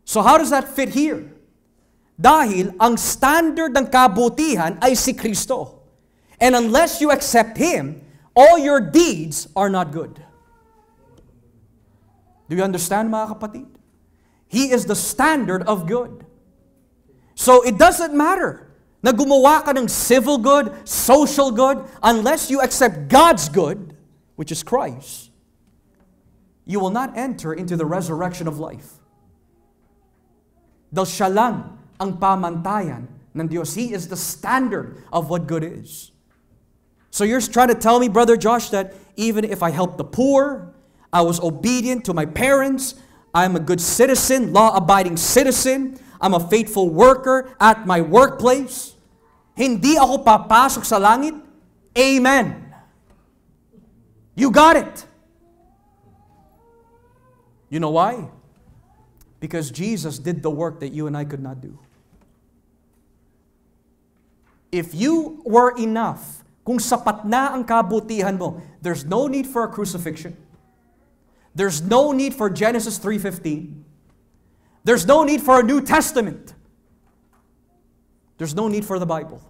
So how does that fit here? Dahil ang standard ng kabutihan ay si Kristo. And unless you accept Him, all your deeds are not good. Do you understand, mga kapatid? He is the standard of good. So it doesn't matter na gumawa ka ng civil good, social good, unless you accept God's good, which is Christ, you will not enter into the resurrection of life. Dahil siya lang ang pamantayan ng Diyos. He is the standard of what good is. So you're trying to tell me, Brother Josh, that even if I help the poor, I was obedient to my parents, I'm a good citizen, law-abiding citizen, I'm a faithful worker at my workplace, hindi ako papasok sa langit? Amen. You got it. You know why? Because Jesus did the work that you and I could not do. If you were enough, kung sapat na ang kabutihan mo, there's no need for a crucifixion. There's no need for Genesis 3:15. There's no need for a New Testament. There's no need for the Bible.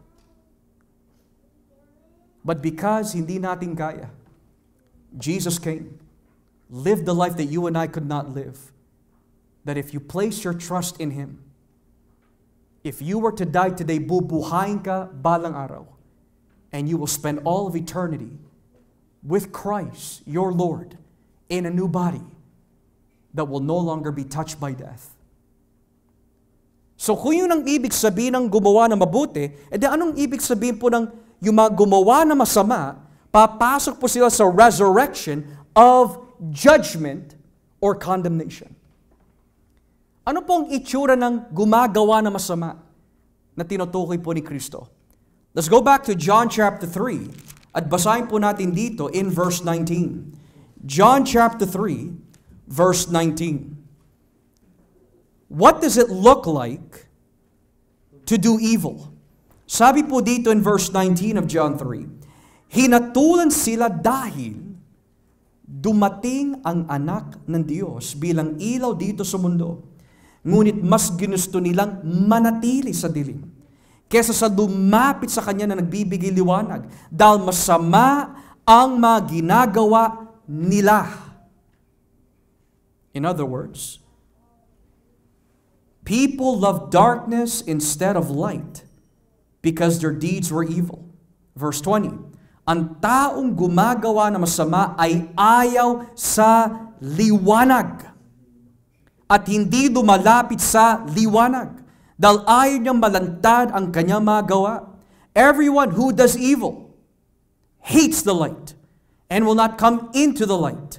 But because hindi natin kaya, Jesus came, lived the life that you and I could not live. That if you place your trust in Him, if you were to die today, bubuhayin ka balang araw, and you will spend all of eternity with Christ, your Lord, in a new body that will no longer be touched by death. So kung yun ang ibig sabihin ng gumawa na mabuti, edi anong ibig sabihin po ng yung mga gumawa na masama, papasok po sila sa resurrection of judgment or condemnation. Ano pong itsura ng gumagawa na masama na tinutukoy po ni Kristo? Let's go back to John chapter 3 at basahin po natin dito in verse 19. John chapter 3, verse 19. What does it look like to do evil? Sabi po dito in verse 19 of John 3, hinatulan sila dahil dumating ang anak ng Diyos bilang ilaw dito sa mundo. Ngunit mas ginusto nilang manatili sa dilim kesa sa lumapit sa Kanya na nagbibigay liwanag dahil masama ang mga ginagawa nila. In other words, people love darkness instead of light because their deeds were evil. Verse 20, ang taong gumagawa na masama ay ayaw sa liwanag at hindi dumalapit sa liwanag dahil ayaw niyang malantad ang kanyang mga gawa. Everyone who does evil hates the light and will not come into the light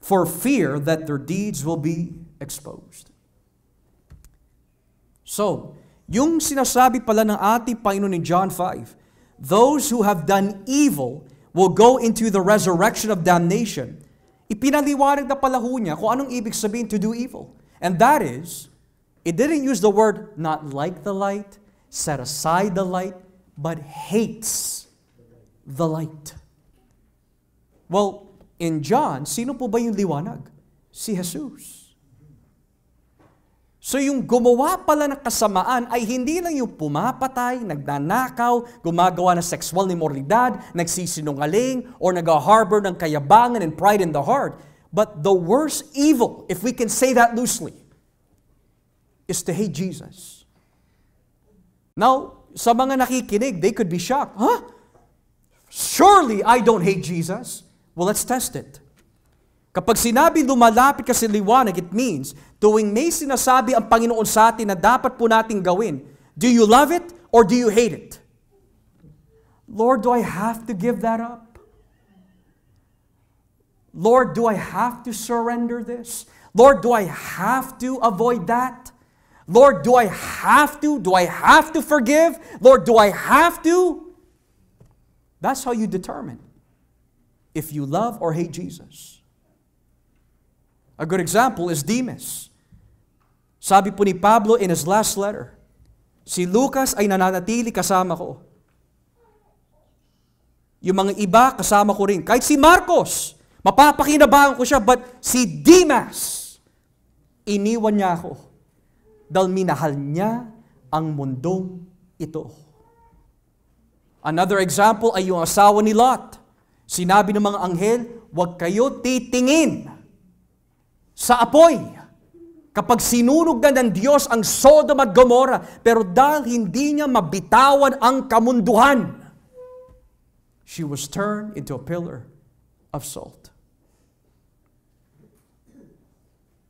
for fear that their deeds will be exposed. So, yung sinasabi pala ng ating Panginoon in John 5, those who have done evil will go into the resurrection of damnation. Ipinaliwanag na pala ho niya kung anong ibig sabihin to do evil. And that is, it didn't use the word not like the light, set aside the light, but hates the light. Well, in John, sino po ba yung liwanag? Si Jesus. So yung gumawa pala ng kasamaan ay hindi lang yung pumapatay, nagnanakaw, gumagawa ng sexual immoralidad, nagsisinungaling, or nag-harbor ng kayabangan and pride in the heart. But the worst evil, if we can say that loosely, is to hate Jesus. Now, sa mga nakikinig, they could be shocked. Huh? Surely I don't hate Jesus. Well, let's test it. Kapag sinabi lumalapit ka sa liwanag, it means tuwing may sinasabi ang Panginoon sa atin na dapat po nating gawin, do you love it or do you hate it? Lord, do I have to give that up? Lord, do I have to surrender this? Lord, do I have to avoid that? Lord, do I have to? Do I have to forgive? Lord, do I have to? That's how you determine if you love or hate Jesus. A good example is Demas. Sabi po ni Pablo in his last letter, si Lucas ay nananatili kasama ko. Yung mga iba kasama ko rin. Kahit si Marcos, mapapakinabangan ko siya, but si Demas, iniwan niya ako. Dahil minahal niya ang mundong ito. Another example ay yung asawa ni Lot. Sinabi ng mga anghel, huwag kayo titingin sa apoy kapag sinunog na ng Diyos ang Sodom at Gomorrah. Pero dahil hindi niya mabitawan ang kamunduhan, she was turned into a pillar of salt.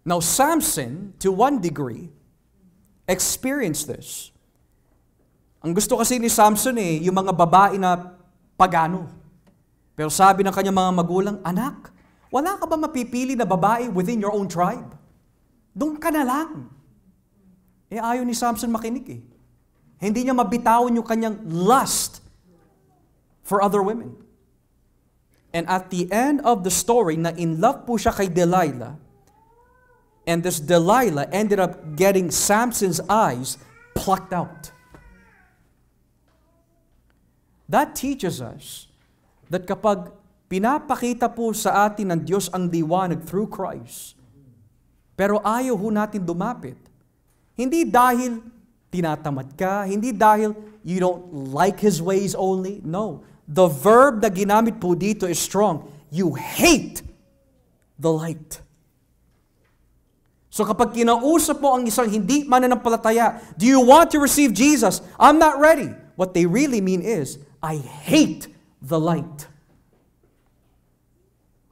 Now, Samson, to one degree, experienced this. Ang gusto kasi ni Samson yung mga babae na pagano. Pero sabi ng kanyang mga magulang, anak, wala ka ba mapipili na babae within your own tribe? Doon ka na lang. Ayaw ni Samson makinig Hindi niya mabitawan yung kanyang lust for other women. And at the end of the story, na in love po siya kay Delilah, and this Delilah ended up getting Samson's eyes plucked out. That teaches us that kapag pinapakita po sa atin ng Diyos ang liwanag through Christ, pero ayaw ho natin dumapit, hindi dahil tinatamad ka, hindi dahil you don't like His ways only. No. The verb na ginamit po dito is strong. You hate the light. So kapag kinausap mo ang isang hindi mananampalataya, do you want to receive Jesus? I'm not ready. What they really mean is, I hate the light.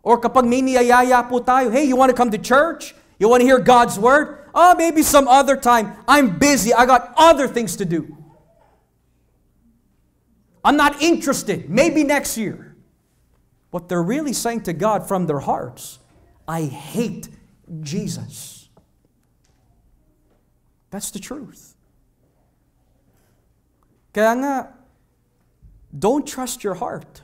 Or kapag may niyayaya po tayo, hey, you want to come to church? You want to hear God's word? Oh, maybe some other time. I'm busy. I got other things to do. I'm not interested. Maybe next year. What they're really saying to God from their hearts, I hate Jesus. That's the truth. Kaya nga, don't trust your heart.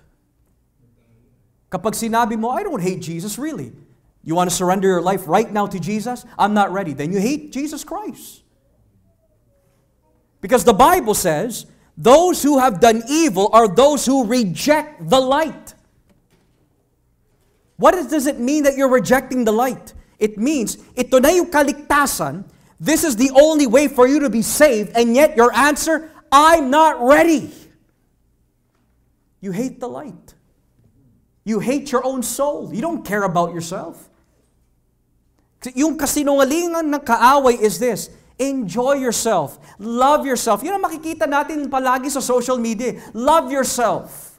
Kapag sinabi mo, I don't hate Jesus, really. You want to surrender your life right now to Jesus? I'm not ready. Then you hate Jesus Christ. Because the Bible says, those who have done evil are those who reject the light. What does it mean that you're rejecting the light? It means, ito na yung kaligtasan, this is the only way for you to be saved, and yet your answer, I'm not ready. You hate the light. You hate your own soul. You don't care about yourself. Yung kasinungalingan ng kaaway is this, enjoy yourself. Love yourself. Yun ang makikita natin palagi sa social media. Love yourself.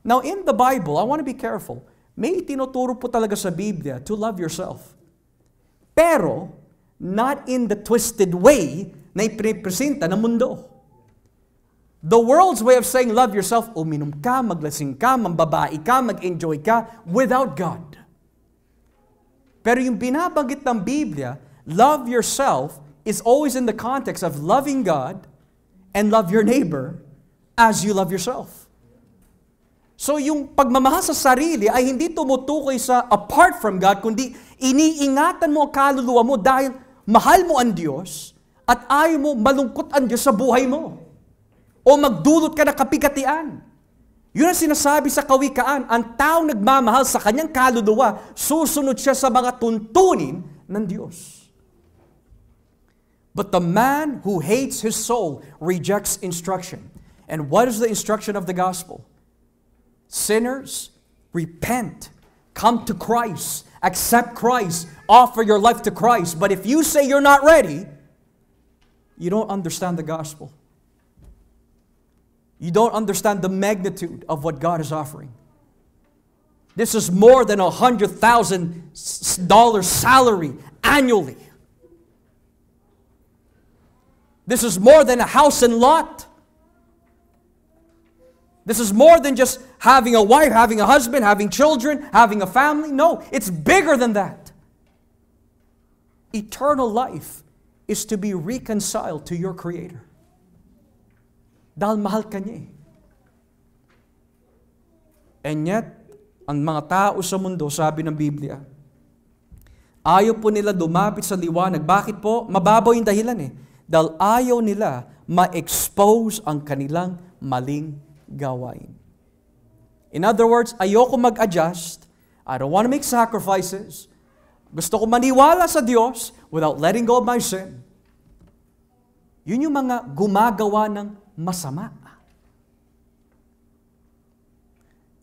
Now, in the Bible, I want to be careful. May tinuturo po talaga sa Biblia to love yourself. Pero, not in the twisted way na ipipresenta ng mundo. The world's way of saying love yourself, uminom ka, maglasing ka, mambabae ka, mag-enjoy ka, without God. Pero yung binabanggit ng Biblia, love yourself is always in the context of loving God and love your neighbor as you love yourself. So yung pagmamahal sa sarili ay hindi tumutukoy sa apart from God, kundi iniingatan mo ang kaluluwa mo dahil mahal mo ang Diyos at ayaw mo malungkot ang Diyos sa buhay mo. O magdulot ka ng kapigatian. Yun ang sinasabi sa Kawikaan, ang taong nagmamahal sa kanyang kaluluwa, susunod siya sa mga tuntunin ng Diyos. But the man who hates his soul rejects instruction. And what is the instruction of the gospel? Sinners, repent, come to Christ, accept Christ, offer your life to Christ. But if you say you're not ready, you don't understand the gospel. You don't understand the magnitude of what God is offering. This is more than $100,000 salary annually. This is more than a house and lot. This is more than just having a wife, having a husband, having children, having a family. No, it's bigger than that. Eternal life is to be reconciled to your Creator. Dahil mahal ka niya eh. And yet, ang mga tao sa mundo, sabi ng Biblia, ayaw po nila dumapit sa liwanag. Bakit po? Mababaw yung dahilan eh. Dahil ayaw nila ma-expose ang kanilang maling gawain. In other words, ayoko mag-adjust. I don't want to make sacrifices. Gusto ko maniwala sa Diyos without letting go of my sin. Yun yung mga gumagawa ng masama.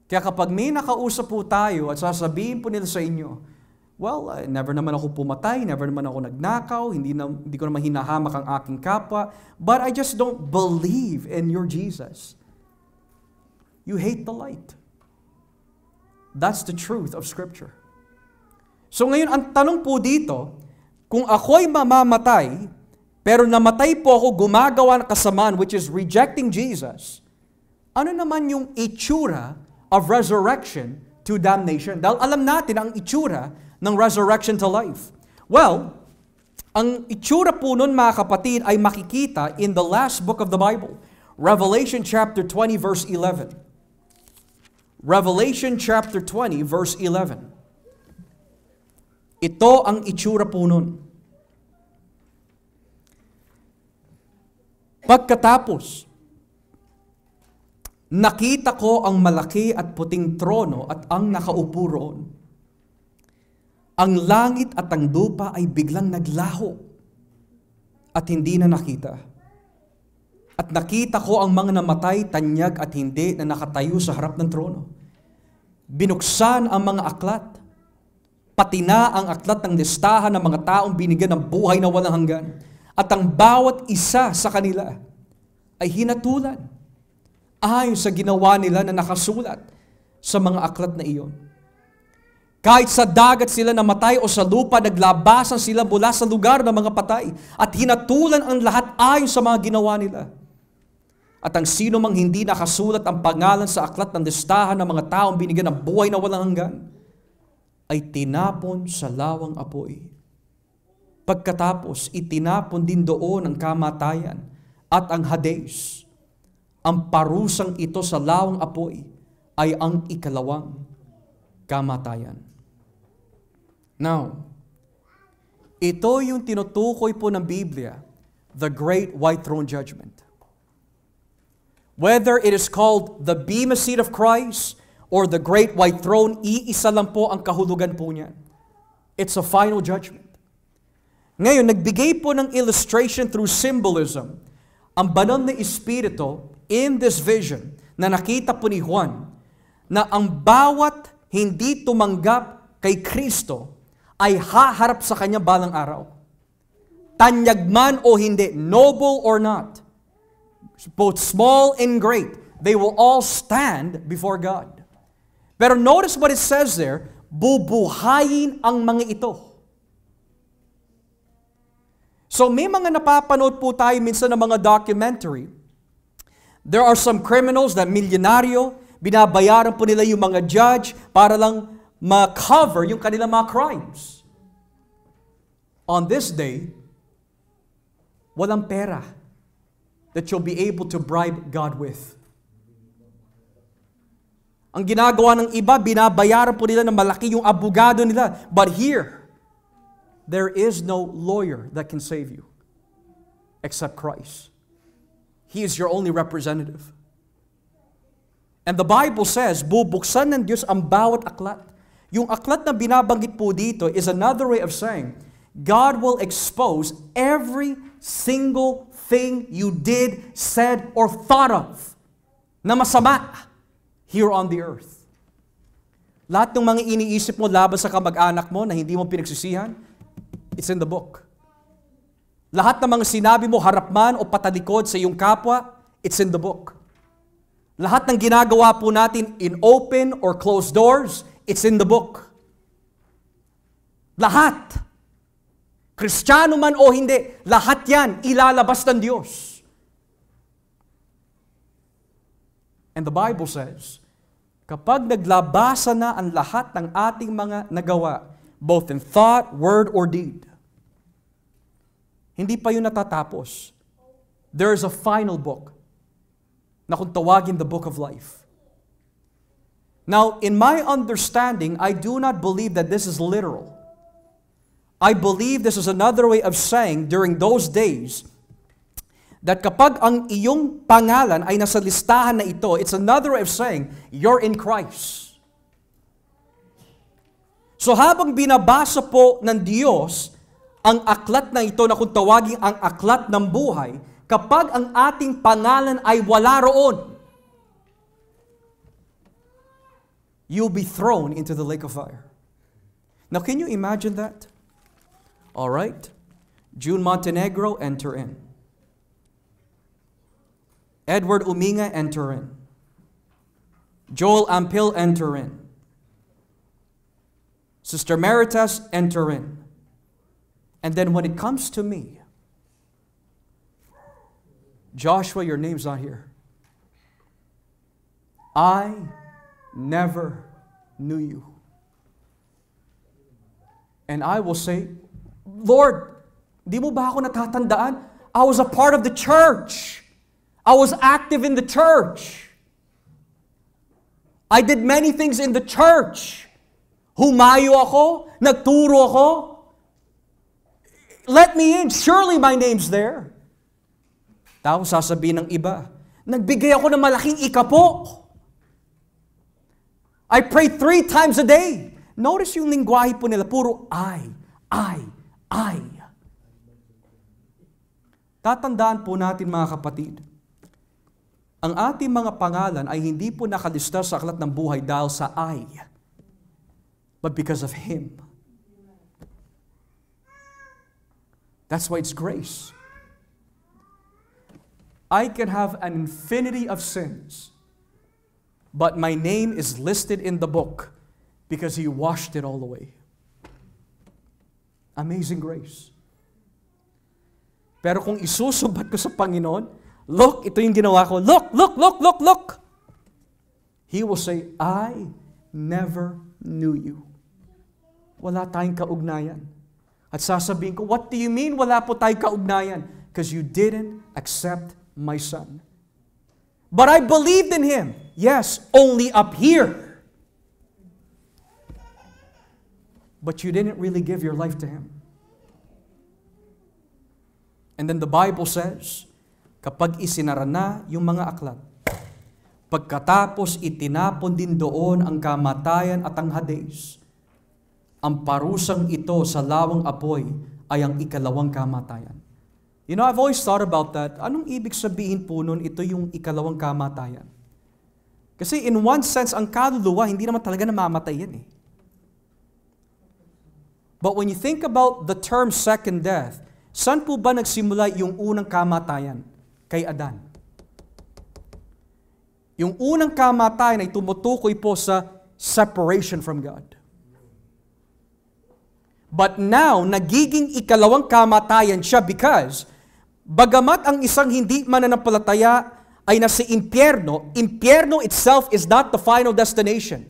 Kaya kapag may nakausap po tayo at sasabihin po nila sa inyo, well, never naman ako pumatay, never naman ako nagnakaw, hindi ko naman hinahamak ang aking kapwa, but I just don't believe in your Jesus. You hate the light. That's the truth of Scripture. So ngayon, ang tanong po dito, kung ako'y mamamatay, pero namatay po ako gumagawa ng kasamaan, which is rejecting Jesus, ano naman yung itsura of resurrection to damnation? Dahil alam natin ang itsura ng resurrection to life. Well, ang itsura po nun mga kapatid ay makikita in the last book of the Bible. Revelation chapter 20 verse 11. Revelation chapter 20 verse 11. Ito ang itsura po nun. Pagkatapos, nakita ko ang malaki at puting trono at ang nakaupo roon. Ang langit at ang lupa ay biglang naglaho at hindi na nakita. At nakita ko ang mga namatay, tanyag at hindi na nakatayo sa harap ng trono. Binuksan ang mga aklat, pati na ang aklat ng listahan ng mga taong binigyan ng buhay na walang hanggan. At ang bawat isa sa kanila ay hinatulan ayon sa ginawa nila na nakasulat sa mga aklat na iyon. Kahit sa dagat sila namatay o sa lupa, naglabasan sila mula sa lugar ng mga patay at hinatulan ang lahat ayon sa mga ginawa nila. At ang sino mang hindi nakasulat ang pangalan sa aklat ng listahan ng mga taong binigyan ng buhay na walang hanggan, ay tinapon sa lawang apoy. Pagkatapos, itinapon din doon ang kamatayan at ang Hades. Ang parusang ito sa lawang apoy ay ang ikalawang kamatayan. Now, ito yung tinutukoy po ng Biblia, the Great White Throne Judgment. Whether it is called the Bema Seat of Christ or the Great White Throne, iisa lang po ang kahulugan po niyan. It's a final judgment. Ngayon, nagbigay po ng illustration through symbolism ang banal na Espiritu in this vision na nakita po ni Juan na ang bawat hindi tumanggap kay Kristo ay haharap sa Kanya balang araw. Tanyag man o hindi, noble or not, both small and great, they will all stand before God. Pero notice what it says there, bubuhayin ang mga ito. So may mga napapanood po tayo minsan ng mga documentary. There are some criminals na milyonaryo, binabayaran po nila yung mga judge para lang ma-cover yung kanilang mga crimes. On this day, walang pera that you'll be able to bribe God with. Ang ginagawa ng iba, binabayaran po nila ng malaki yung abogado nila. But here, there is no lawyer that can save you except Christ. He is your only representative. And the Bible says, bubuksan ng Diyos ang bawat aklat. Yung aklat na binabanggit po dito is another way of saying, God will expose every single thing you did, said, or thought of na masama here on the earth. Lahat ng mga iniisip mo laban sa kamag-anak mo na hindi mo pinagsisihan, it's in the book. Lahat ng mga sinabi mo, harap man o patalikod sa iyong kapwa, it's in the book. Lahat ng ginagawa po natin in open or closed doors, it's in the book. Lahat. Kristiyano man o hindi, lahat yan ilalabas ng Diyos. And the Bible says, kapag naglabasa na ang lahat ng ating mga nagawa, both in thought, word, or deed, hindi pa yun natatapos. There is a final book na kung tawagin the book of life. Now, in my understanding, I do not believe that this is literal. I believe this is another way of saying during those days that kapag ang iyong pangalan ay nasa listahan na ito, it's another way of saying you're in Christ. So habang binabasa po ng Diyos ang aklat na ito na kung tawagin ang aklat ng buhay, kapag ang ating pangalan ay wala roon, you'll be thrown into the lake of fire. Now, can you imagine that? All right. June Montenegro, enter in. Edward Uminga, enter in. Joel Ampil, enter in. Sister Meritas, enter in. And then when it comes to me, Joshua, your name's not here. I never knew you. And I will say, Lord, di mo ba ako natatandaan? I was a part of the church. I was active in the church. I did many things in the church. Humayo ako, nagturo ako. Let me in. Surely my name's there. Tapos sasabihin ng iba, nagbigay ako ng malaking ikapo. I pray 3 times a day. Notice yung lingwahe po nila, puro I. Tatandaan po natin mga kapatid, ang ating mga pangalan ay hindi po nakalista sa aklat ng buhay dahil sa I, but because of Him. That's why it's grace. I can have an infinity of sins, but my name is listed in the book because He washed it all away. Amazing grace. Pero kung isusumbat ko sa Panginoon, look, ito yung ginawa ko. Look. He will say, I never knew you. Wala tayong kaugnayan. At sasabihin ko, what do you mean wala po tayong kaugnayan? Because you didn't accept my son. But I believed in him. Yes, only up here. But you didn't really give your life to him. And then the Bible says, kapag isinara na yung mga aklat, pagkatapos itinapon din doon ang kamatayan at ang Hades, ang parusang ito sa lawang apoy ay ang ikalawang kamatayan. You know, I've always thought about that. Anong ibig sabihin po nun, ito yung ikalawang kamatayan? Kasi in one sense, ang kaluluwa, hindi naman talaga namamatay yan eh. But when you think about the term second death, saan po ba nagsimula yung unang kamatayan? Kay Adan. Yung unang kamatayan ay tumutukoy po sa separation from God. But now, nagiging ikalawang kamatayan siya because bagamat ang isang hindi mananampalataya ay nasa impyerno, impyerno itself is not the final destination.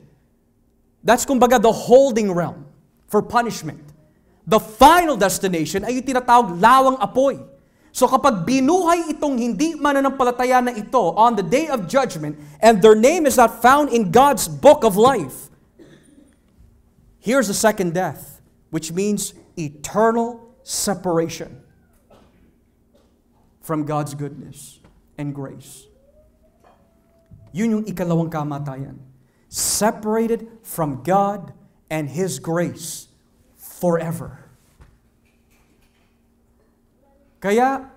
That's kumbaga the holding realm for punishment. The final destination ay yung tinatawag lawang apoy. So kapag binuhay itong hindi mananampalataya na ito on the day of judgment and their name is not found in God's book of life, here's the second death, which means eternal separation from God's goodness and grace. Yun yung ikalawang kamatayan. Separated from God and His grace forever. Kaya,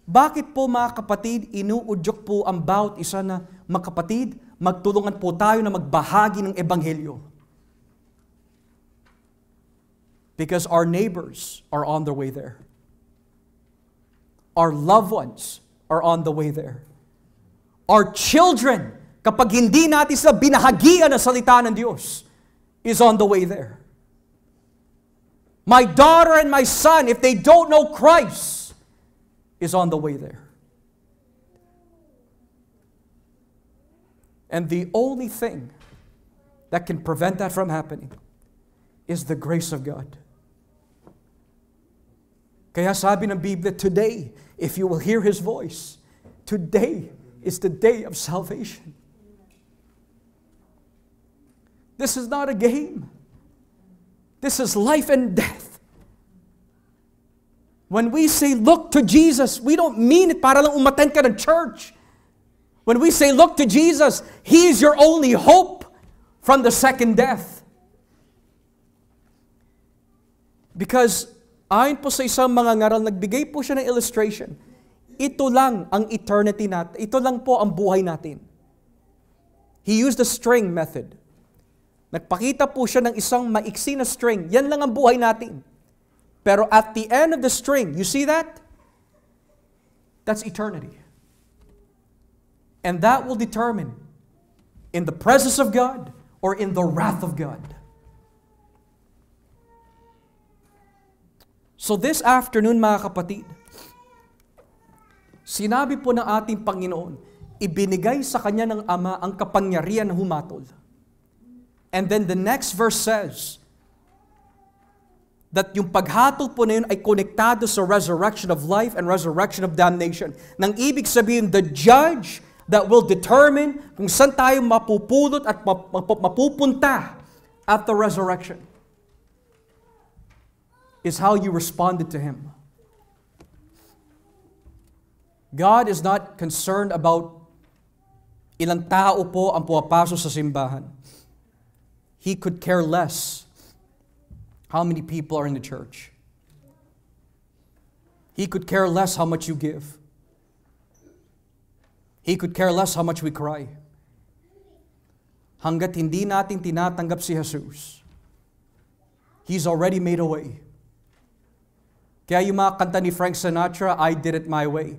bakit po mga kapatid, inuudyok po ang bawat isa na magkapatid, magtulungan po tayo na magbahagi ng Ebanghelyo? Because our neighbors are on their way there. Our loved ones are on the way there. Our children, kapag hindi natin sila binahagian ng salita ng Diyos, is on the way there. My daughter and my son, if they don't know Christ, is on the way there. And the only thing that can prevent that from happening is the grace of God. Kaya sabi ng Biblia, today, if you will hear His voice, today is the day of salvation. This is not a game. This is life and death. When we say look to Jesus, we don't mean it para lang umattend ka ng church. When we say look to Jesus, He is your only hope from the second death. Because ayon po sa isang mga ngaral, nagbigay po siya ng illustration. Ito lang ang eternity natin. Ito lang po ang buhay natin. He used the string method. Nagpakita po siya ng isang maiksi na string. Yan lang ang buhay natin. Pero at the end of the string, you see that? That's eternity. And that will determine in the presence of God or in the wrath of God. So this afternoon, mga kapatid, sinabi po ng ating Panginoon, ibinigay sa Kanya ng Ama ang kapangyarihan na humatol. And then the next verse says that yung paghatol po na yun ay konektado sa resurrection of life and resurrection of damnation. Nang ibig sabihin, the judge that will determine kung saan tayo mapupulot at mapupunta at the resurrection is how you responded to Him. God is not concerned about ilang tao po ang pumapasok sa simbahan. He could care less how many people are in the church. He could care less how much you give. He could care less how much we cry. Hanggat hindi natin tinatanggap si Jesus, He's already made a way. Kaya yung mga kanta ni Frank Sinatra, I Did It My Way.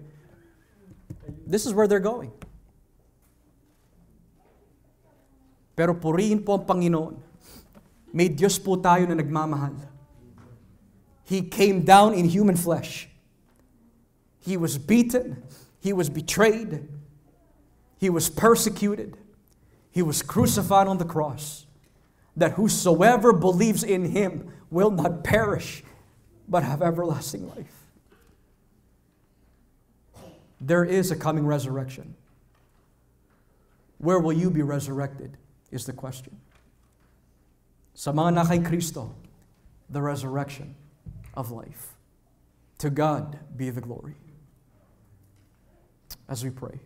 This is where they're going. Pero purihin po ang Panginoon. May Diyos po tayo na nagmamahal. He came down in human flesh. He was beaten. He was betrayed. He was persecuted. He was crucified on the cross. That whosoever believes in Him will not perish, but have everlasting life. There is a coming resurrection. Where will you be resurrected is the question. Sa mga na kay Kristo, the resurrection of life. To God be the glory. As we pray.